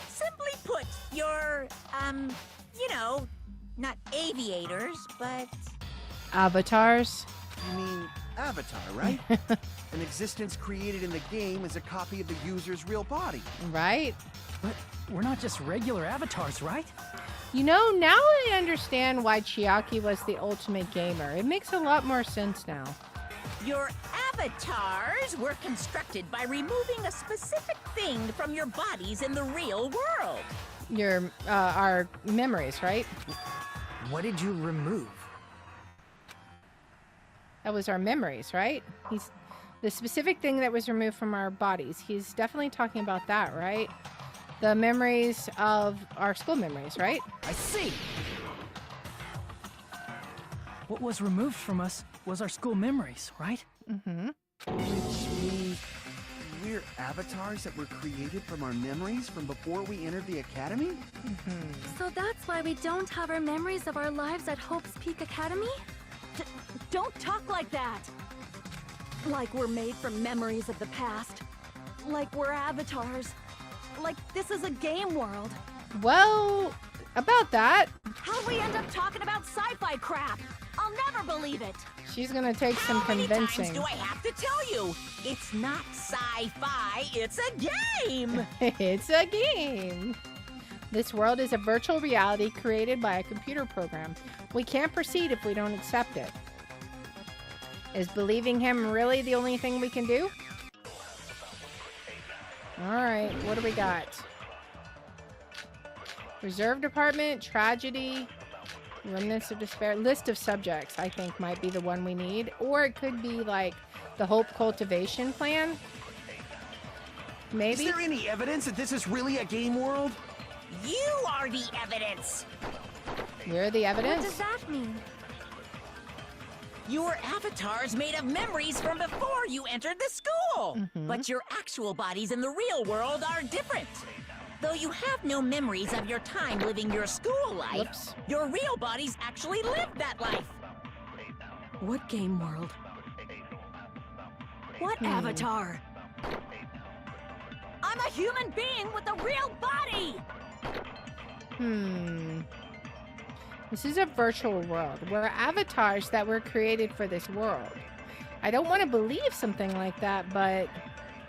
Simply put, you're, not aviators, but... Avatars. You mean Avatar, right? An existence created in the game is a copy of the user's real body. Right? But we're not just regular avatars, right? You know, now I understand why Chiaki was the ultimate gamer. It makes a lot more sense now. Your avatars were constructed by removing a specific thing from your bodies in the real world. Our memories, right? What did you remove? That was our memories, right? He's the specific thing that was removed from our bodies. He's definitely talking about that, right? The memories of our school memories, right? I see. What was removed from us was our school memories, right? Mm-hmm. Which means we're avatars that were created from our memories from before we entered the academy? Mm-hmm. So that's why we don't have our memories of our lives at Hope's Peak Academy? Don't talk like that! Like we're made from memories of the past. Like we're avatars. Like this is a game world. Well, about that, How'd we end up talking about sci-fi crap? I'll never believe it. she's gonna take some How many times convincing. do I have to tell you? It's not sci-fi, it's a game! It's a game. This world is a virtual reality created by a computer program. We can't proceed if we don't accept it. Is believing him really the only thing we can do? Alright, what do we got? Reserve Department, Tragedy, Remnants of Despair. List of subjects, I think, might be the one we need. Or it could be like the Hope Cultivation Plan. Maybe? Is there any evidence that this is really a game world? You are the evidence! We're the What evidence? does that mean? Your avatar's made of memories from before you entered the school! Mhm. But your actual bodies in the real world are different. Though you have no memories of your time living your school life, Whoops. your real bodies actually lived that life. What game world? What avatar? I'm a human being with a real body! This is a virtual world. We're avatars that were created for this world. I don't want to believe something like that, but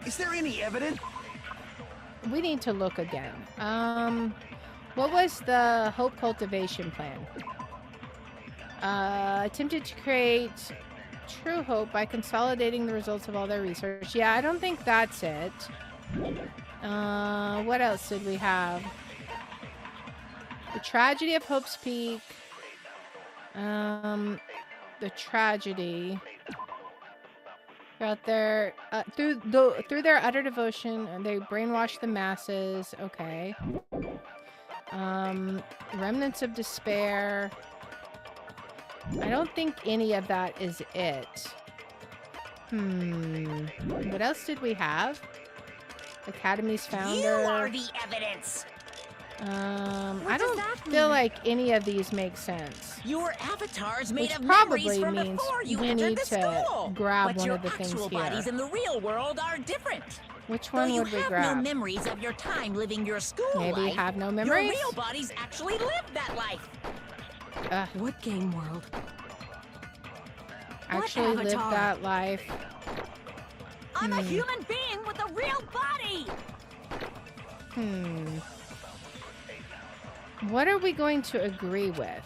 Is there any evidence? we need to look again. What was the Hope Cultivation Plan? Attempted to create true hope by consolidating the results of all their research. Yeah, I don't think that's it. What else did we have? The Tragedy of Hope's Peak. The tragedy. Out there, through their utter devotion, they brainwash the masses. Okay. Remnants of despair. I don't think any of that is it. What else did we have? Academy's founder. You are the evidence. I don't feel like any of these make sense. Your avatar's made Which of memories probably from means before you we entered need the school. to grab but one your of the things actual here. bodies in the real world are different. Which Though one you would we have grab? no memories of your time living your school Maybe life, have no your memories? real bodies actually lived that life. What game world? Actually lived avatar? that life. I'm a human being with a real body! What are we going to agree with?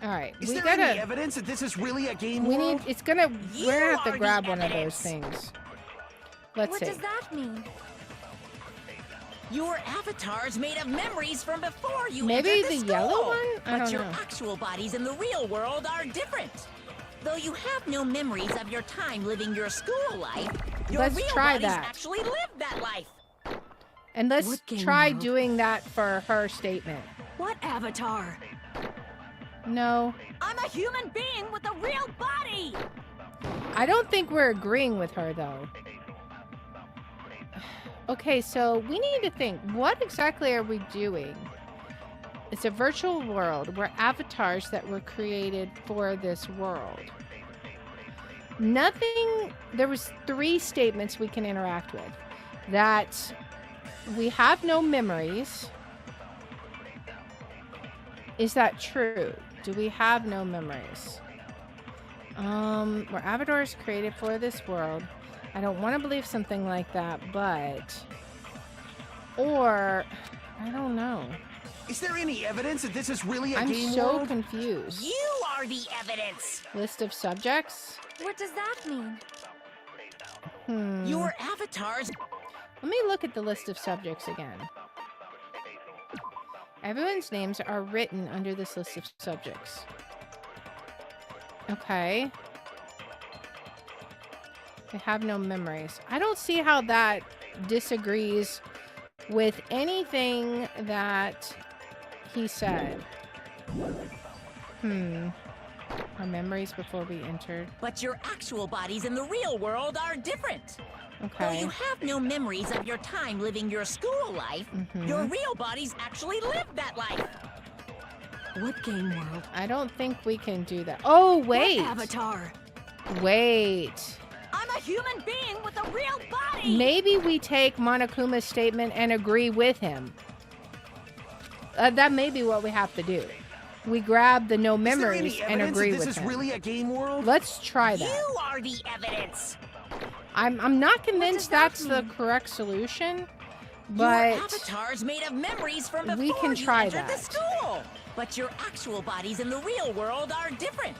All right, Is we there gotta. any evidence that this is really a game We world? need. It's gonna. You We're gonna have are to the grab one of those evidence. things. Let's What see. does that mean? Your avatar's made of memories from before you Maybe entered the the yellow school. one? I But don't your know. actual bodies in the real world are different. Though you have no memories of your time living your school life, your Let's real try bodies that. actually lived that life. And let's What game try world? doing that for her statement. What avatar? No, I'm a human being with a real body! I don't think we're agreeing with her though. Okay, so we need to think. What exactly are we doing? It's a virtual world. We're avatars that were created for this world. Nothing. There was 3 statements we can interact with. That we have no memories. Is that true? Do we have no memories? We're avatars created for this world. I don't want to believe something like that, but... Or... I don't know. Is there any evidence that this is really a I'm game so world? confused. You are the evidence. List of subjects? What does that mean? Your avatars. Let me look at the list of subjects again. Everyone's names are written under this list of subjects. Okay. They have no memories. I don't see how that disagrees with anything that he said. Our memories before we entered. But your actual bodies in the real world are different. Though Okay. you have no memories of your time living your school life, your real bodies actually lived that life. What game world? I don't think we can do that. Oh, wait. What avatar? Wait. I'm a human being with a real body! Maybe we take Monokuma's statement and agree with him. That may be what we have to do. We grab the no Is there memories any and evidence agree that this with is him. really a game world? Let's try that. You are the evidence. I'm not convinced that that's the mean? correct solution, Your but avatars made of memories from before we can you try entered the that. school. But your actual bodies in the real world are different.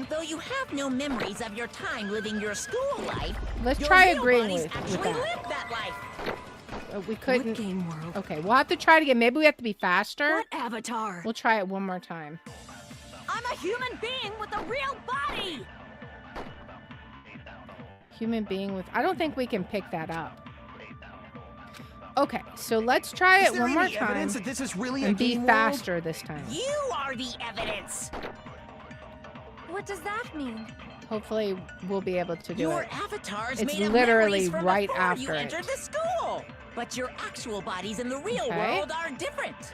Though you have no memories of your time living your school life, let's your try real agreeing bodies with actually that. lived that life. We What couldn't. game world? Okay, we'll have to try it again. Maybe we have to be faster. What avatar? We'll try it one more time. I'm a human being with a real body! Human being with... I don't think we can pick that up. Okay, so let's try Is it there one more any time evidence that this is really a and be game world? faster this time. You are the evidence. What does that mean? Hopefully, we'll be able to do Your it. avatars It's made of literally memories from right before after you it. entered the school. But your actual bodies in the real Okay. world are different.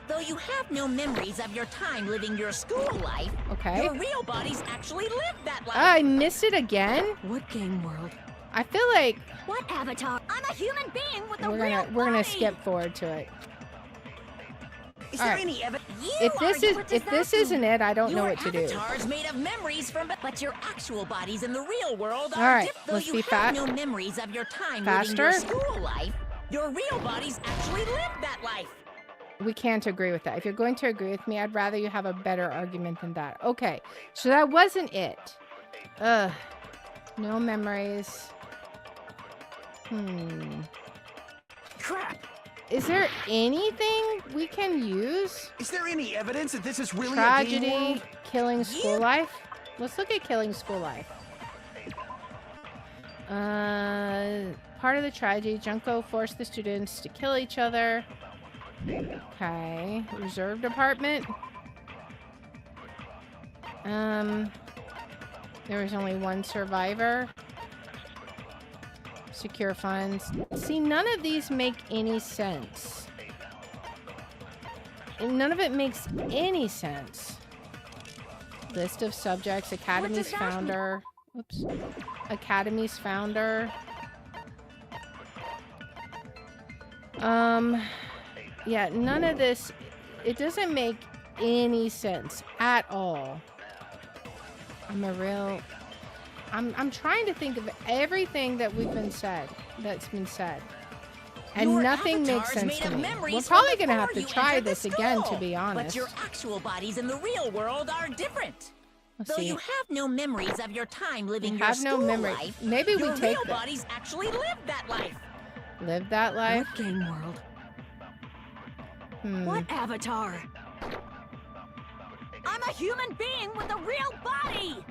Though you have no memories of your time living your school life, Okay. your real bodies actually lived that life. I missed it again. What game world? I feel like What avatar? I'm a human being with a we're real gonna body! skip forward to it. Is All there right. any evidence? You If are this the- is what does if that this mean? isn't it, I don't know Your what to do. avatars made of memories from, but your actual bodies in the real world are All right, different. Though let's you be have no memories of your time living your Faster? school life, your real bodies actually lived that life. We can't agree with that. If you're going to agree with me, I'd rather you have a better argument than that. Okay, so that wasn't it. Ugh. No memories. Crap! Is there anything we can use? Is there any evidence that this is really a game Tragedy, world? killing school life. Let's look at killing school life. Part of the tragedy, Junko forced the students to kill each other. Okay. Reserved apartment. There was only one survivor. Secure funds. See, none of these make any sense. None of it makes any sense. List of subjects, Academy's founder. Oops. Academy's founder. Yeah, none of this, it doesn't make any sense at all. I'm trying to think of everything that that's been said. And Your nothing makes avatar's sense made to of me. memories We're from probably going to before have to you try entered the this again, to school. be honest. But your actual bodies in the real world are different. Let's Though see. you have no memories of your time living You your have no school memory. life, Maybe we your take real them. bodies actually lived that life. Live that life? What game world? Hmm. What avatar? I'm a human being with a real body!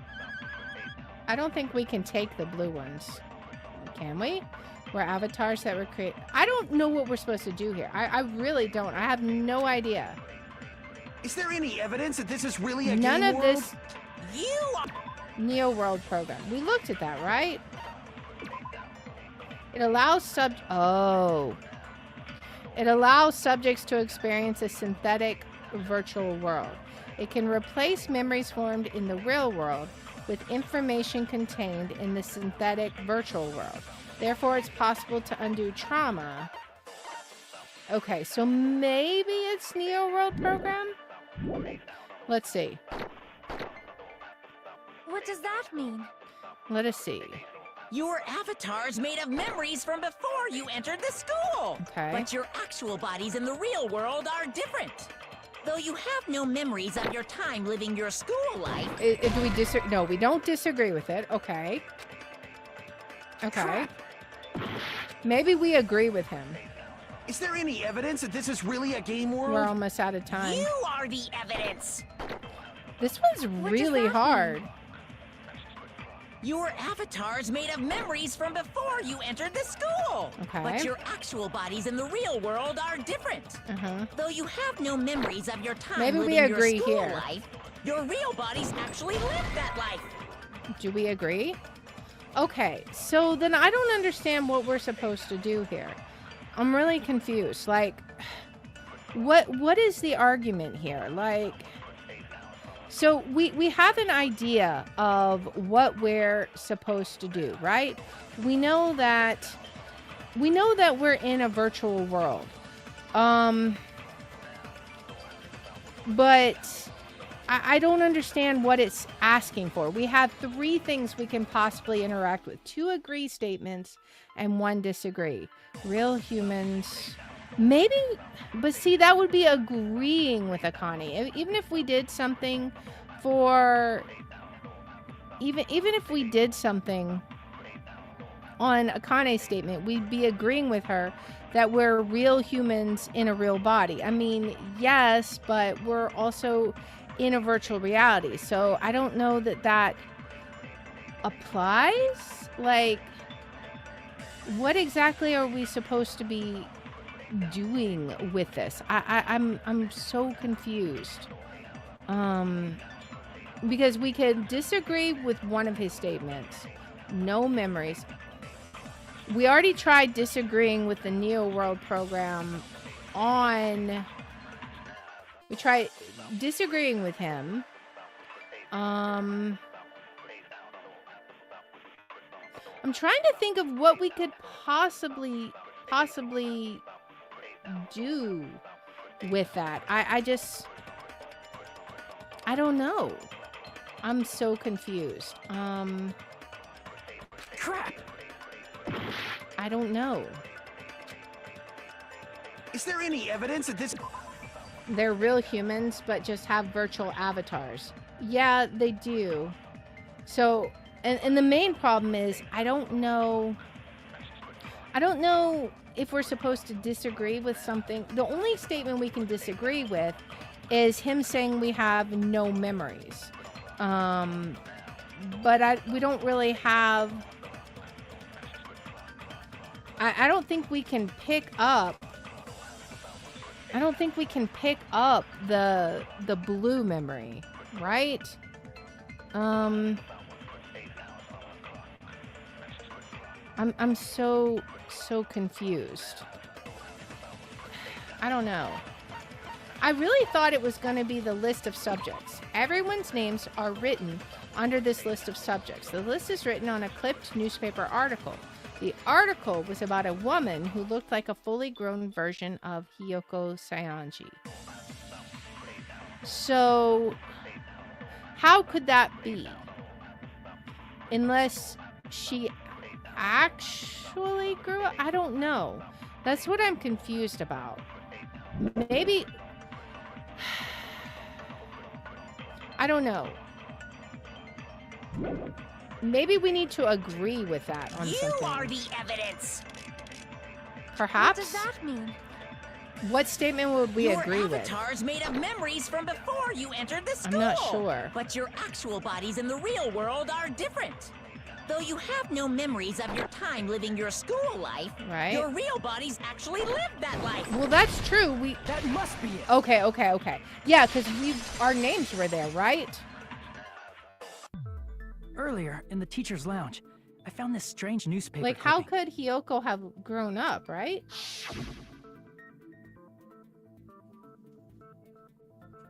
I don't think we can take the blue ones. Can we? We're avatars that were created. I don't know what we're supposed to do here. I really don't. I have no idea. Is there any evidence that this is really a None game of world? this You are... Neo World program. We looked at that, right? It allows It allows subjects to experience a synthetic virtual world. It can replace memories formed in the real world with information contained in the synthetic virtual world. Therefore, it's possible to undo trauma. Okay, so maybe it's Neo World program? Let's see. What does that mean? Let us see. Your avatar's made of memories from before you entered the school. Okay. But your actual bodies in the real world are different. Though you have no memories of your time living your school life, Do we disagree? No, we don't disagree with it. Okay. Okay. Maybe we agree with him. Is there any evidence that this is really a game world? We're almost out of time. you are the evidence. This one's really hard. Your avatar's made of memories from before you entered the school. Okay. But your actual bodies in the real world are different. Uh-huh. Though you have no memories of your time Maybe we living agree your school here. life, your real bodies actually lived that life. Do we agree? Okay, so then I don't understand what we're supposed to do here. I'm really confused. Like, what is the argument here? Like, so we have an idea of what we're supposed to do, right? We know that we're in a virtual world. But I don't understand what it's asking for. We have 3 things we can possibly interact with. 2 agree statements and 1 disagree. Real humans. Maybe, but see, that would be agreeing with Akane. Even if we did something for... Even if we did something on Akane's statement, we'd be agreeing with her that we're real humans in a real body. I mean, yes, but we're also in a virtual reality. So I don't know that applies. Like, what exactly are we supposed to be doing with this? I'm so confused. Because we could disagree with one of his statements. No memories. We already tried disagreeing with the Neo World program on... We tried disagreeing with him. I'm trying to think of what we could possibly do with that. I don't know. I'm so confused. Crap. I don't know. Is there any evidence that this... They're real humans, but just have virtual avatars. Yeah, they do. So, and the main problem is, I don't know if we're supposed to disagree with something. The only statement we can disagree with is him saying we have no memories. But we don't really have... I don't think we can pick up... I don't think we can pick up the blue memory, right? I'm so confused. I don't know. I really thought it was going to be the list of subjects. Everyone's names are written under this list of subjects. The list is written on a clipped newspaper article. The article was about a woman who looked like a fully grown version of Hiyoko Saionji. So, how could that be? Unless she actually grew up? I don't know. That's what I'm confused about. Maybe... I don't know. Maybe we need to agree with that on something. You are the evidence. Perhaps? What does that mean? What statement would we agree with? Your avatar's made of memories from before you entered the school. I'm not sure. But your actual bodies in the real world are different. Though you have no memories of your time living your school life, right? Your real bodies actually lived that life. Well, that's true. That must be it. Okay. Yeah, because our names were there, right? Earlier, in the teacher's lounge, I found this strange newspaper Like, how clipping. could Hiyoko have grown up, right?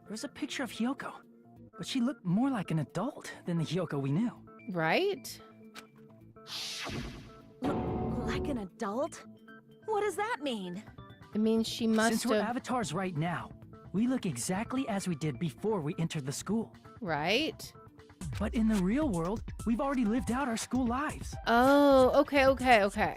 There's a picture of Hiyoko, but she looked more like an adult than the Hiyoko we knew. Right? Like an adult? What does that mean? It means she must Since we're have... avatars right now, we look exactly as we did before we entered the school. Right? But in the real world, we've already lived out our school lives. Oh, okay.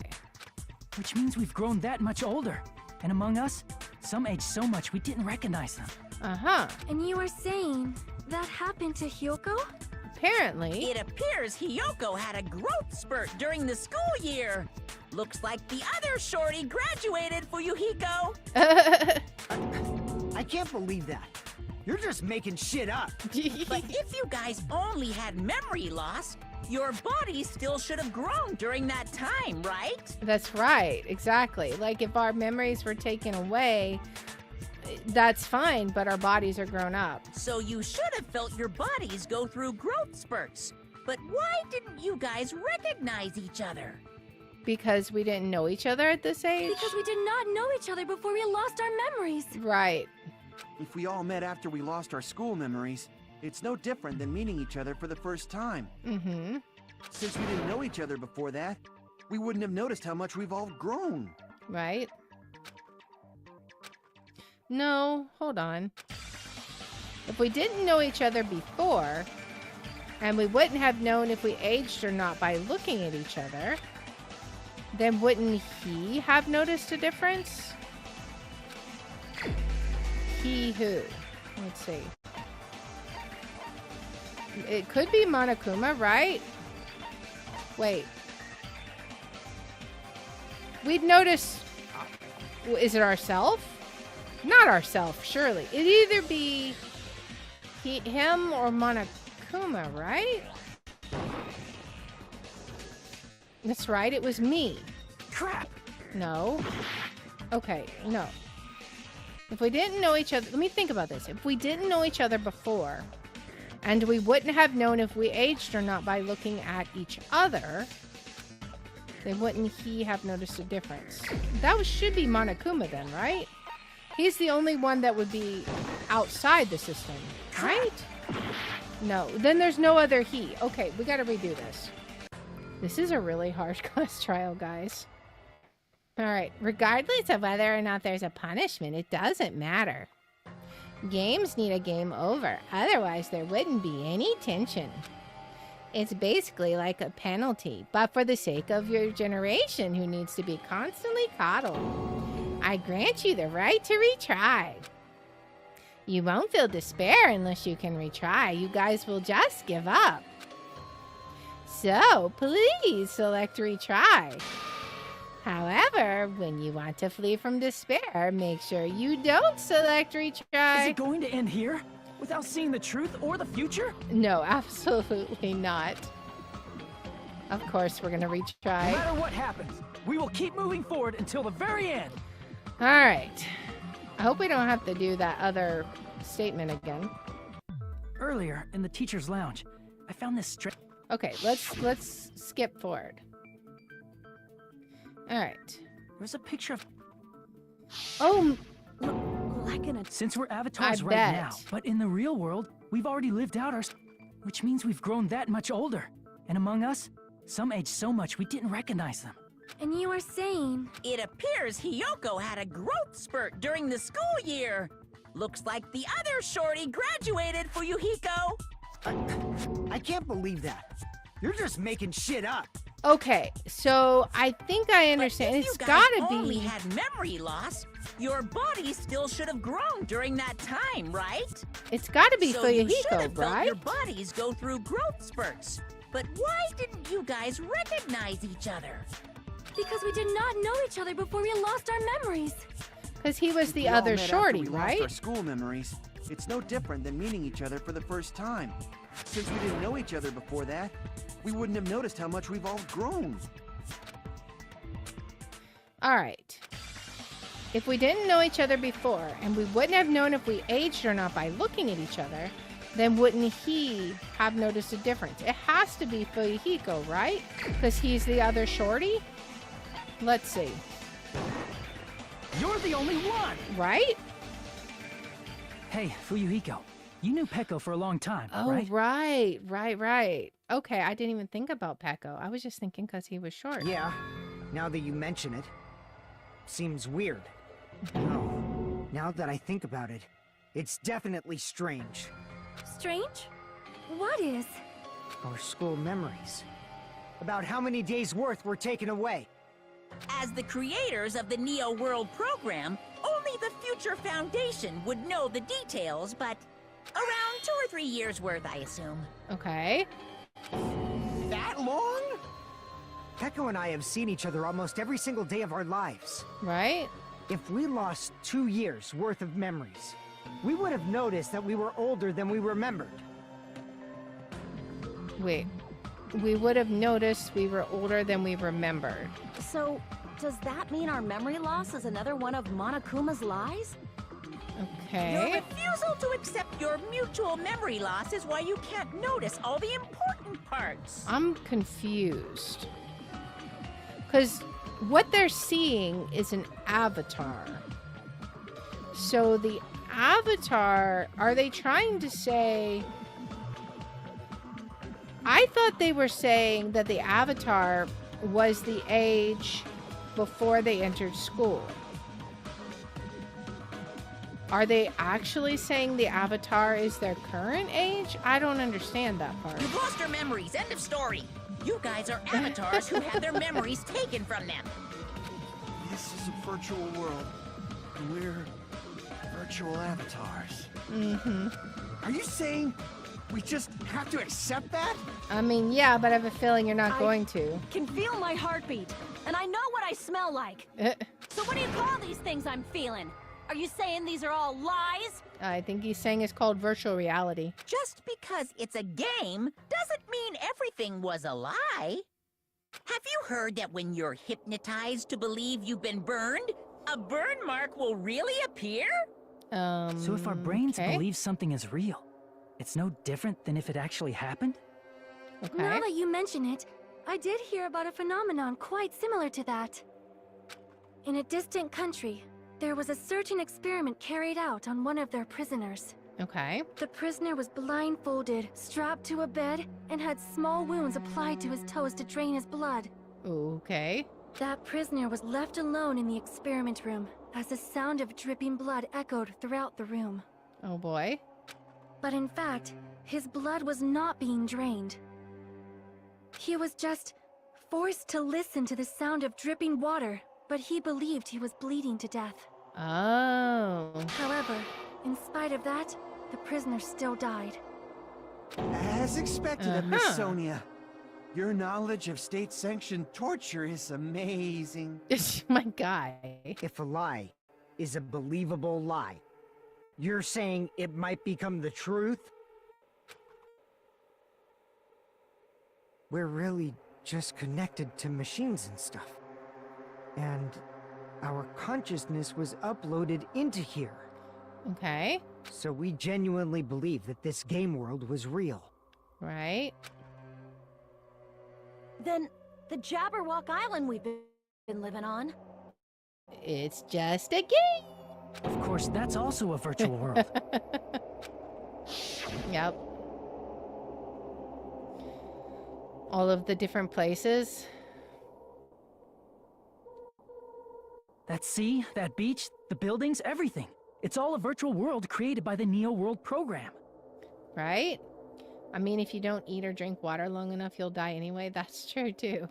Which means we've grown that much older. And among us, some aged so much we didn't recognize them. Uh-huh. And you are saying that happened to Hiyoko? Apparently. It appears Hiyoko had a growth spurt during the school year. Looks like the other shorty graduated for Yuhiko. I can't believe that. You're just making shit up. But if you guys only had memory loss, your body still should have grown during that time, right? That's right. Exactly. Like, if our memories were taken away, that's fine, but our bodies are grown up. So you should have felt your bodies go through growth spurts. But why didn't you guys recognize each other? Because we didn't know each other at this age? Because we did not know each other before we lost our memories. Right. If we all met after we lost our school memories, it's no different than meeting each other for the first time. Mm-hmm. Since we didn't know each other before that, we wouldn't have noticed how much we've all grown. Right? No, hold on. If we didn't know each other before, and we wouldn't have known if we aged or not by looking at each other, then wouldn't he have noticed a difference? He who? Let's see. It could be Monokuma, right? Wait. We'd notice... Is it ourself? Not ourself, surely. It'd either be him or Monokuma, right? That's right, it was me. Crap! No. Okay, no. If we didn't know each other... Let me think about this. If we didn't know each other before, and we wouldn't have known if we aged or not by looking at each other, then wouldn't he have noticed a difference? That should be Monokuma then, right? He's the only one that would be outside the system, right? No, then there's no other he. Okay, we gotta redo this. This is a really hard class trial, guys. Alright, regardless of whether or not there's a punishment, it doesn't matter. Games need a game over, otherwise there wouldn't be any tension. It's basically like a penalty, but for the sake of your generation who needs to be constantly coddled. I grant you the right to retry. You won't feel despair unless you can retry. You guys will just give up. So, please select retry. However, when you want to flee from despair, make sure you don't select retry. Is it going to end here? Without seeing the truth or the future? No, absolutely not. Of course, we're going to No retry. matter what happens, we will keep moving forward until the very end. All right. I hope we don't have to do that other statement again. Earlier, in the teacher's lounge, I found this Okay, let's skip forward. All right. There's a picture of... Oh, Like in a... Since we're avatars I right bet. now, but in the real world, we've already lived out our... Which means we've grown that much older. And among us, some aged so much we didn't recognize them. And you are saying... It appears Hiyoko had a growth spurt during the school year. Looks like the other shorty graduated, Fuyuhiko. I can't believe that. You're just making shit up. okay. So I think I understand. But if It's you guys gotta only be. had memory loss, your body still should have grown during that time, right? It's gotta be So you should Fuyuhiko, have felt right? your bodies go through growth spurts. But why didn't you guys recognize each other? Because we did not know each other before we lost our memories. Because he was If the we all other met after shorty, we lost right? our school memories. It's no different than meeting each other for the first time. Since we didn't know each other before that, we wouldn't have noticed how much we've all grown. All right. If we didn't know each other before, and we wouldn't have known if we aged or not by looking at each other, then wouldn't he have noticed a difference? It has to be Fuyuhiko, right? Because he's the other shorty? Let's see. You're the only one! Right? Hey, Fuyuhiko, you knew Peko for a long time, Oh, right? right. Okay, I didn't even think about Peko. I was just thinking because he was short. Yeah, now that you mention it, seems weird. Oh, now that I think about it, it's definitely strange. Strange? What is? Our school memories. About how many days' worth were taken away. As the creators of the Neo World program, only the Future Foundation would know the details, but around 2 or 3 years worth, I assume. Okay. That long? Peko and I have seen each other almost every single day of our lives. Right? If we lost 2 years' worth of memories, we would have noticed that we were older than we remembered. Wait. We would have noticed we were older than we remembered. So, does that mean our memory loss is another one of Monokuma's lies? Your Okay. refusal to accept your mutual memory loss is why you can't notice all the important parts. I'm confused. Because what they're seeing is an avatar. So the avatar, are they trying to say... I thought they were saying that the avatar was the age before they entered school. Are they actually saying the avatar is their current age? I don't understand that part. You've lost your memories. End of story. You guys are avatars who had their memories taken from them. This is a virtual world, and we're virtual avatars. Mm-hmm. Are you saying we just have to accept that? I mean, yeah, but I have a feeling you're not going to. Can feel my heartbeat, and I know what I smell like. So what do you call these things I'm feeling? Are you saying these are all lies? I think he's saying it's called virtual reality. Just because it's a game doesn't mean everything was a lie. Have you heard that when you're hypnotized to believe you've been burned, a burn mark will really appear? So if our brains okay. believe something is real, it's no different than if it actually happened? Okay. Now that you mention it, I did hear about a phenomenon quite similar to that. In a distant country, there was a certain experiment carried out on one of their prisoners. Okay. The prisoner was blindfolded, strapped to a bed, and had small wounds applied to his toes to drain his blood. Okay. That prisoner was left alone in the experiment room, as the sound of dripping blood echoed throughout the room. Oh boy. But in fact, his blood was not being drained. He was just forced to listen to the sound of dripping water, but he believed he was bleeding to death. Oh. However, in spite of that, the prisoner still died. As expected of Miss Uh-huh. Sonia. Your knowledge of state-sanctioned torture is amazing. My guy. If a lie is a believable lie, you're saying it might become the truth? We're really just connected to machines and stuff. And our consciousness was uploaded into here. Okay. So we genuinely believe that this game world was real. Right. Then the Jabberwock Island we've been living on. It's just a game. Of course, that's also a virtual world. Yep. All of the different places. That sea, that beach, the buildings, everything. It's all a virtual world created by the Neo World program. Right? I mean, if you don't eat or drink water long enough, you'll die anyway. That's true, too.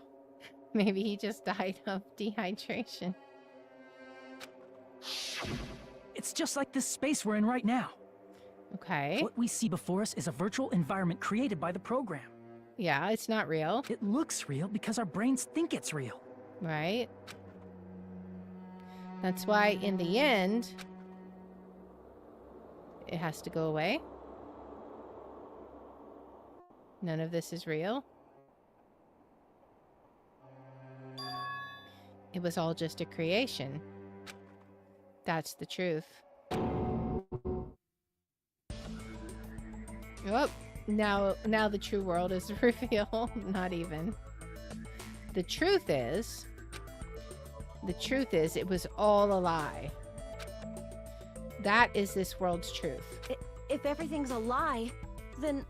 Maybe he just died of dehydration. It's just like this space we're in right now. Okay. What we see before us is a virtual environment created by the program. Yeah, it's not real. It looks real because our brains think it's real. Right? That's why, in the end, it has to go away. None of this is real. It was all just a creation. That's the truth. Oh, now the true world is revealed. Not even. The truth is it was all a lie. That is this world's truth. If everything's a lie, then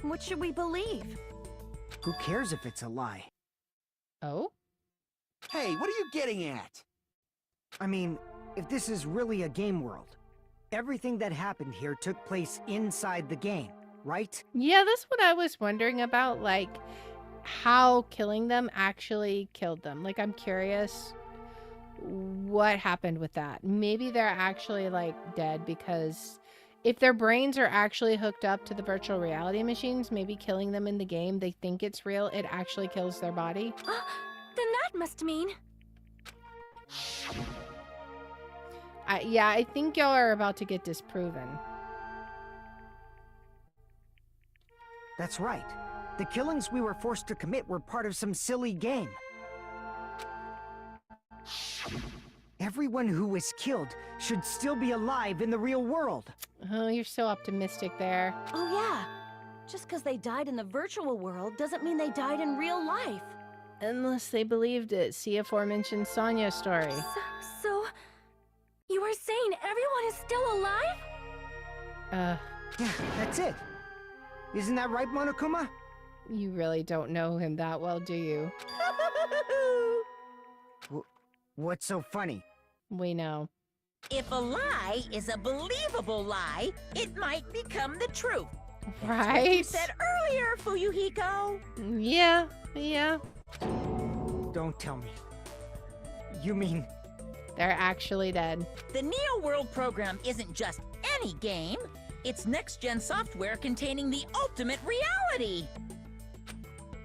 what should we believe? Who cares if it's a lie? Oh? Hey, what are you getting at? I mean, if this is really a game world, everything that happened here took place inside the game, right? Yeah, that's what I was wondering about, like, how killing them actually killed them. Like, I'm curious what happened with that. Maybe they're actually, like, dead because if their brains are actually hooked up to the virtual reality machines, maybe killing them in the game, they think it's real, it actually kills their body. Then that must mean... Yeah, I think y'all are about to get disproven. That's right. The killings we were forced to commit were part of some silly game. Everyone who was killed should still be alive in the real world. Oh, you're so optimistic there. Oh yeah. Just because they died in the virtual world doesn't mean they died in real life. Unless they believed it. See aforementioned Sonya story. So you are saying everyone is still alive? Yeah, that's it. Isn't that right, Monokuma? You really don't know him that well, do you? What's so funny? We know. If a lie is a believable lie, it might become the truth. That's what you Right? said earlier, Fuyuhiko. Yeah. Don't tell me. You mean... They're actually dead. The Neo World program isn't just any game. It's next-gen software containing the ultimate reality.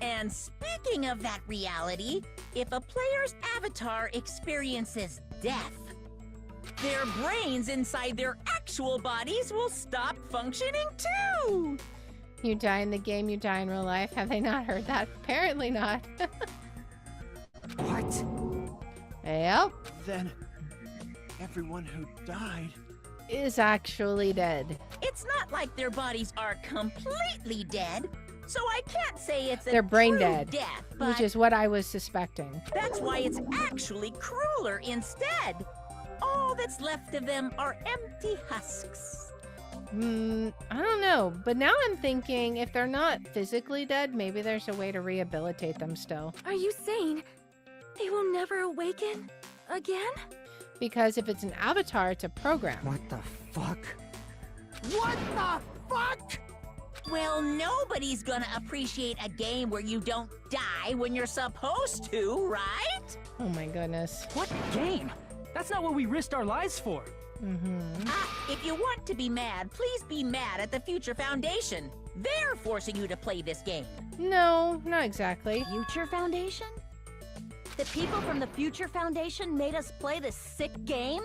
And speaking of that reality, if a player's avatar experiences death, their brains inside their actual bodies will stop functioning too. You die in the game, you die in real life. Have they not heard that? Apparently not. What? Yep. Then, everyone who died... Is actually dead. It's not like their bodies are completely dead, so I can't say it's a They're brain true dead, death, but Which is what I was suspecting. that's why it's actually crueler instead. All that's left of them are empty husks. I don't know. But now I'm thinking if they're not physically dead, maybe there's a way to rehabilitate them still. Are you saying they will never awaken again? Because if it's an avatar, it's a program. What the fuck? What the fuck? Well, nobody's gonna appreciate a game where you don't die when you're supposed to, right? Oh my goodness. What game? That's not what we risked our lives for. Mm-hmm. If you want to be mad, please be mad at the Future Foundation. They're forcing you to play this game. No, not exactly. Future Foundation? The people from the Future Foundation made us play this sick game?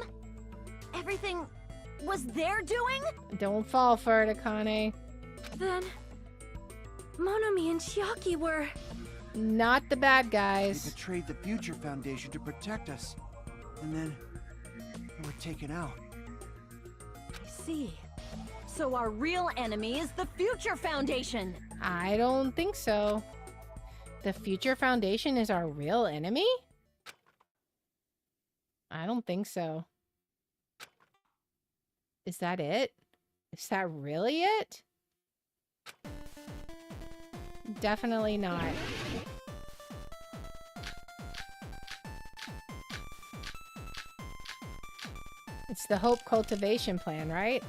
Everything was their doing? Don't fall for it, Akane. Then Monomi and Chiaki were... Not the bad They guys. betrayed the Future Foundation to protect us. And then they were taken out. I see. So our real enemy is the Future Foundation. I don't think so. The Future Foundation is our real enemy? I don't think so. Is that it? Is that really it? Definitely not. It's the Hope Cultivation Plan, right?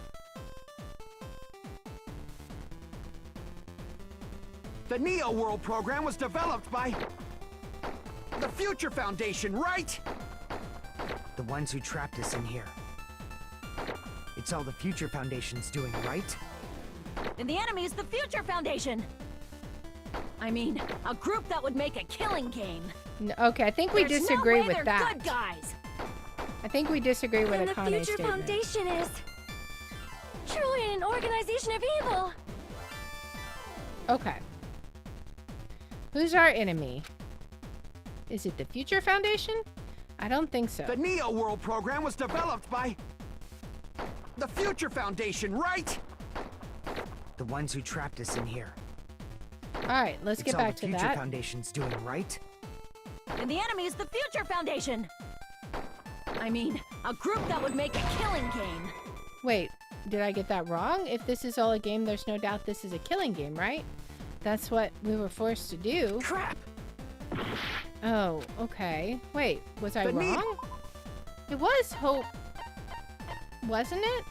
The Neo World program was developed by the Future Foundation, right? The ones who trapped us in here. It's all the Future Foundation's doing, right? And the enemy is the Future Foundation. I mean, a group that would make a killing game. Okay, I think we There's disagree no way with they're that. good guys. I think we disagree with And the Akane's Future statement. Foundation is truly an organization of evil. Okay. Who's our enemy? Is it the Future Foundation? I don't think so. The Neo World program was developed by the Future Foundation, right? The ones who trapped us in here. Alright, let's get back to It's all the Future that. Foundation's doing, right? And the enemy is the Future Foundation. I mean, a group that would make a killing game. Wait, did I get that wrong? If this is all a game, there's no doubt this is a killing game, right? That's what we were forced to do. Crap! Oh, okay. Wait, was I The need- wrong? It was Hope, wasn't it?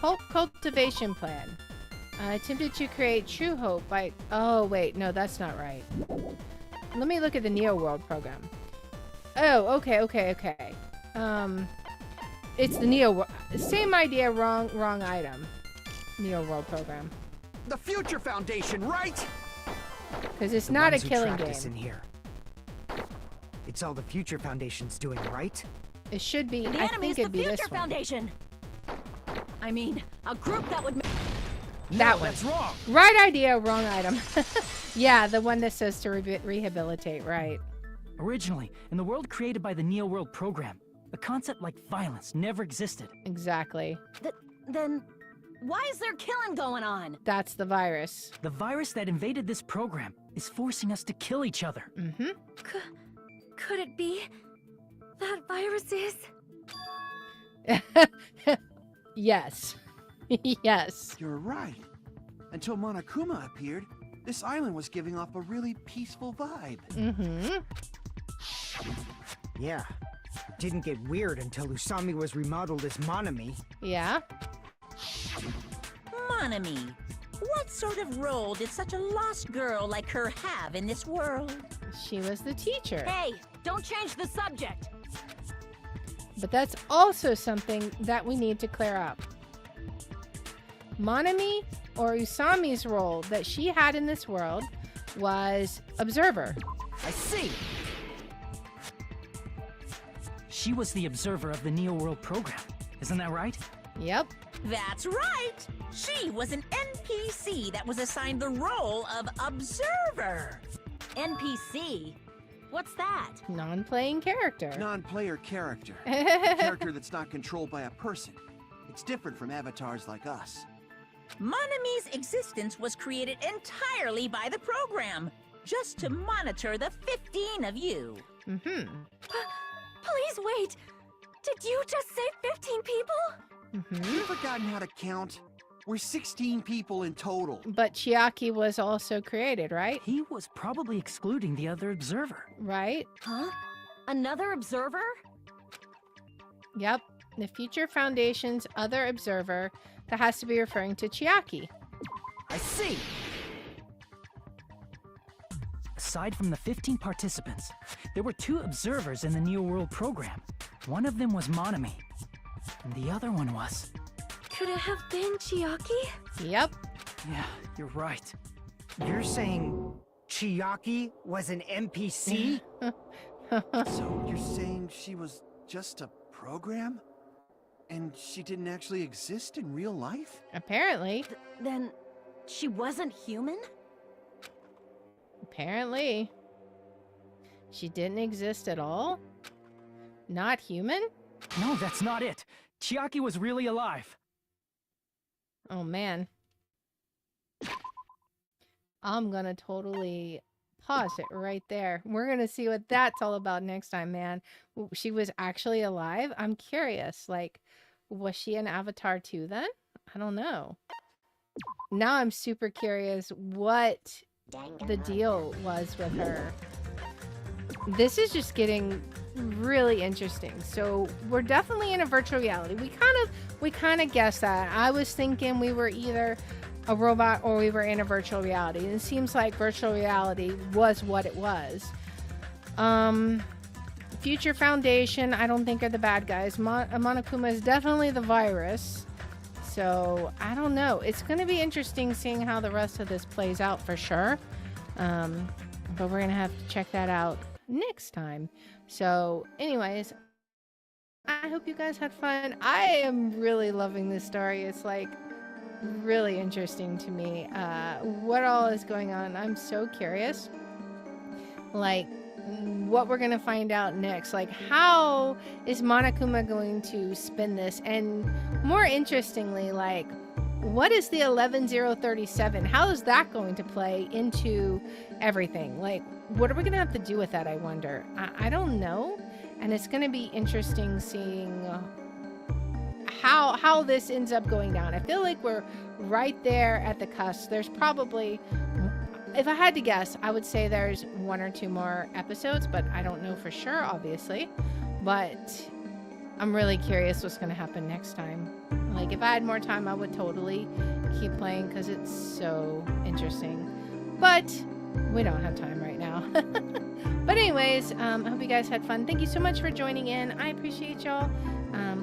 Hope Cultivation Plan. Attempted to create true hope by... Oh, wait, no, that's not right. Let me look at the Neo World program. Oh, okay. It's the Neo World. Same idea, wrong item. Neo World program. The Future Foundation, right? Because it's The not a ones who killing trapped us in game. here. It's all the Future Foundation's doing, right? It should be. And the I enemy think is the it'd be this Future one. Foundation. I mean, a group that would make... That No, one. that's wrong. Right idea, wrong item. Yeah, the one that says to rehabilitate, right. Originally, in the world created by the Neo World program, a concept like violence never existed. Exactly. Then why is there killing going on? That's the virus. The virus that invaded this program is forcing us to kill each other. Mm-hmm. Could it be that virus is... Yes. Yes. You're right. Until Monokuma appeared, this island was giving off a really peaceful vibe. Mm-hmm. Yeah. It didn't get weird until Usami was remodeled as Monomi. Yeah. Monomi, what sort of role did such a lost girl like her have in this world? She was the teacher. Hey, don't change the subject. But that's also something that we need to clear up. Monomi, or Usami's role that she had in this world, was observer. I see! She was the observer of the Neo World program. Isn't that right? Yep. That's right! She was an NPC that was assigned the role of observer. NPC? What's that? Non-playing character. Non-player character. A character that's not controlled by a person. It's different from avatars like us. Monomi's existence was created entirely by the program, just to monitor the 15 of you. Mm-hmm. Please wait. Did you just say 15 people? Mm-hmm. You've forgotten how to count? We're 16 people in total. But Chiaki was also created, right? He was probably excluding the other observer. Right? Huh? Another observer? Yep. The Future Foundation's other observer that has to be referring to Chiaki. I see! Aside from the 15 participants, there were 2 observers in the Neo World program. One of them was Monomi, and the other one was... Could it have been Chiaki? Yep. Yeah, you're right. You're saying Chiaki was an NPC? So you're saying she was just a program? And she didn't actually exist in real life? Apparently. Then she wasn't human? Apparently. She didn't exist at all? Not human? No, that's not it. Chiaki was really alive. Oh, man. I'm gonna totally pause it right there. We're gonna see what that's all about next time, man. She was actually alive? I'm curious. Like, was she an avatar too then? I don't know. Now I'm super curious what the deal was with her. This is just getting really interesting. So we're definitely in a virtual reality. We kind of guessed that. I was thinking we were either a robot or we were in a virtual reality. And it seems like virtual reality was what it was. Future Foundation, I don't think are the bad guys. Monokuma is definitely the virus. So I don't know. It's going to be interesting seeing how the rest of this plays out for sure. But we're going to have to check that out next time. So anyways, I hope you guys had fun. I am really loving this story. It's like really interesting to me. What all is going on? I'm so curious. Like what we're gonna find out next. Like how is Monokuma going to spin this? And more interestingly, like what is the 11037? How is that going to play into everything? Like what are we gonna have to do with that, I wonder? I don't know. And it's gonna be interesting seeing how this ends up going down. I feel like we're right there at the cusp. There's probably, if I had to guess, I would say there's 1 or 2 more episodes, but I don't know for sure, obviously. But I'm really curious what's going to happen next time. Like, if I had more time, I would totally keep playing because it's so interesting. But we don't have time right now. But anyways, I hope you guys had fun. Thank you so much for joining in. I appreciate y'all.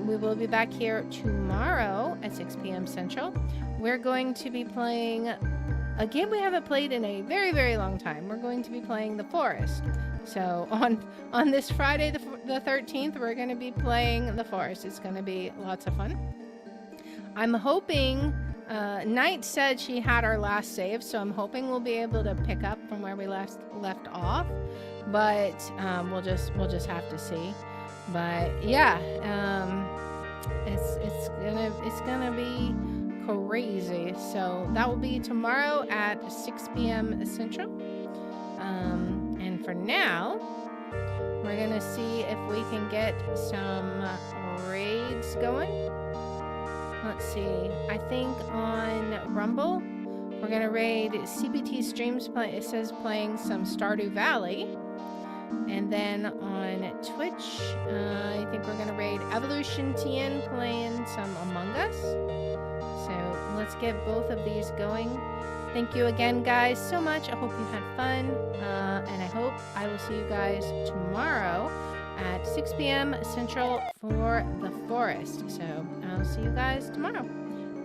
We will be back here tomorrow at 6 p.m. Central. We're going to be playing a game we haven't played in a very, very long time. We're going to be playing The Forest. So on this Friday, the 13th, we're going to be playing The Forest. It's going to be lots of fun. I'm hoping, Knight said she had our last save, so I'm hoping we'll be able to pick up from where we left off. But we'll just have to see. But yeah, it's gonna be crazy. So that will be tomorrow at 6 p.m. Central. And for now, we're gonna see if we can get some raids going. Let's see. I think on Rumble, we're gonna raid CBT Streams. It says playing some Stardew Valley. And then on Twitch, I think we're going to raid Evolution TN playing some Among Us. So let's get both of these going. Thank you again, guys, so much. I hope you had fun. And I hope I will see you guys tomorrow at 6 p.m. Central for The Forest. So I'll see you guys tomorrow.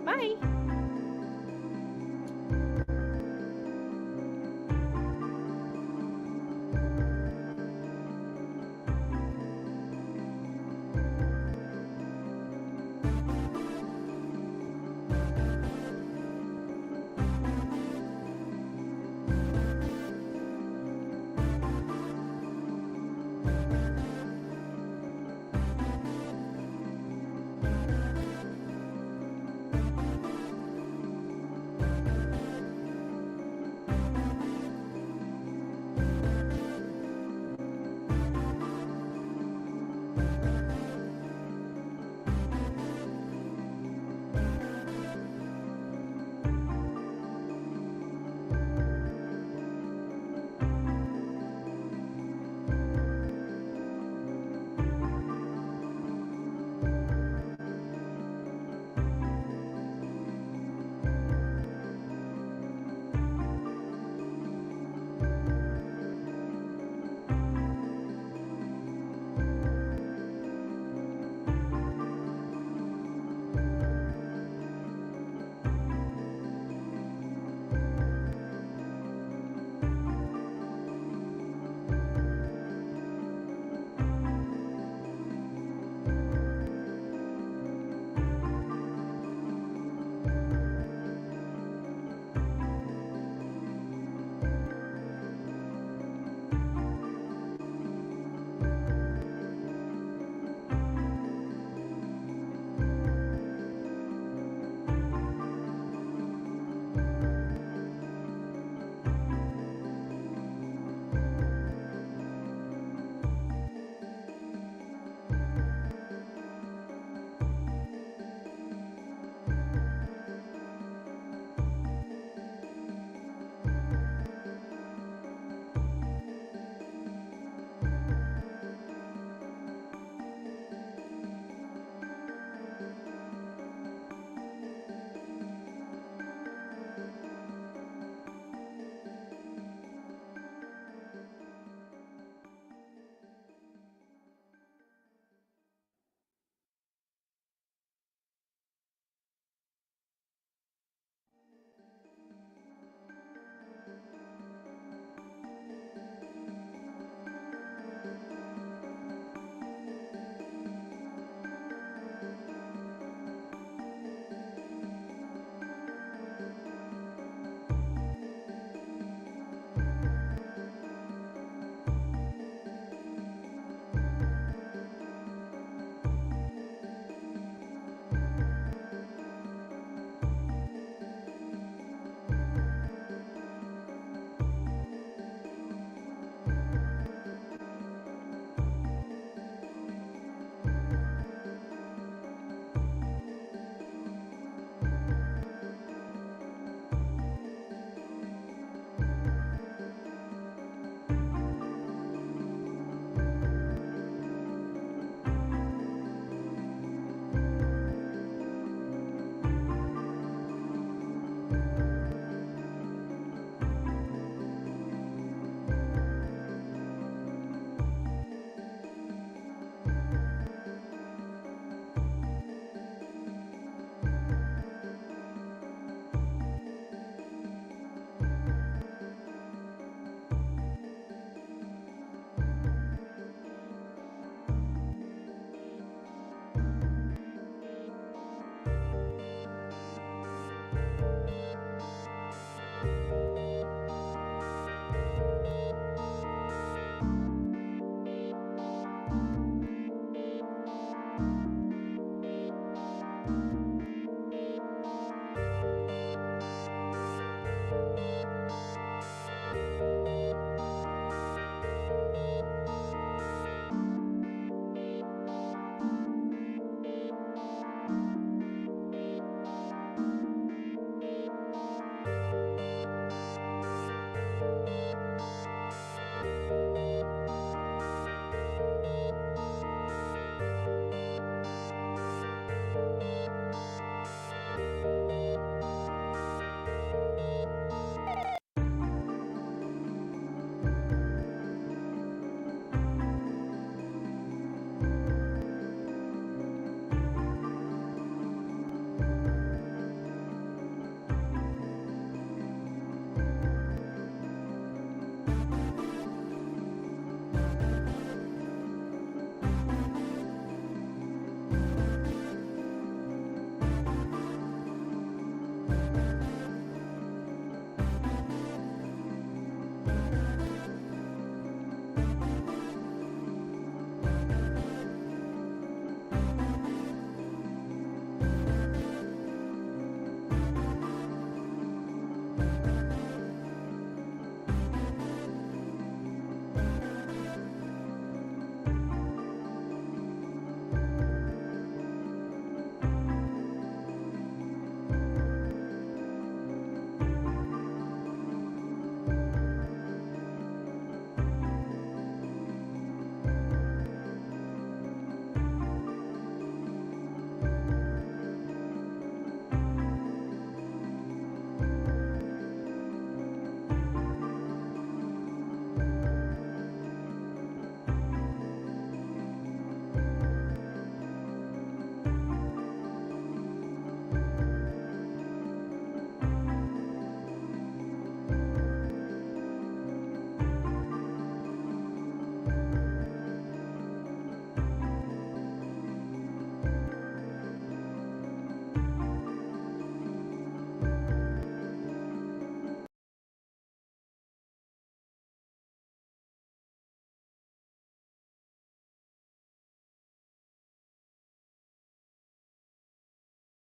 Bye.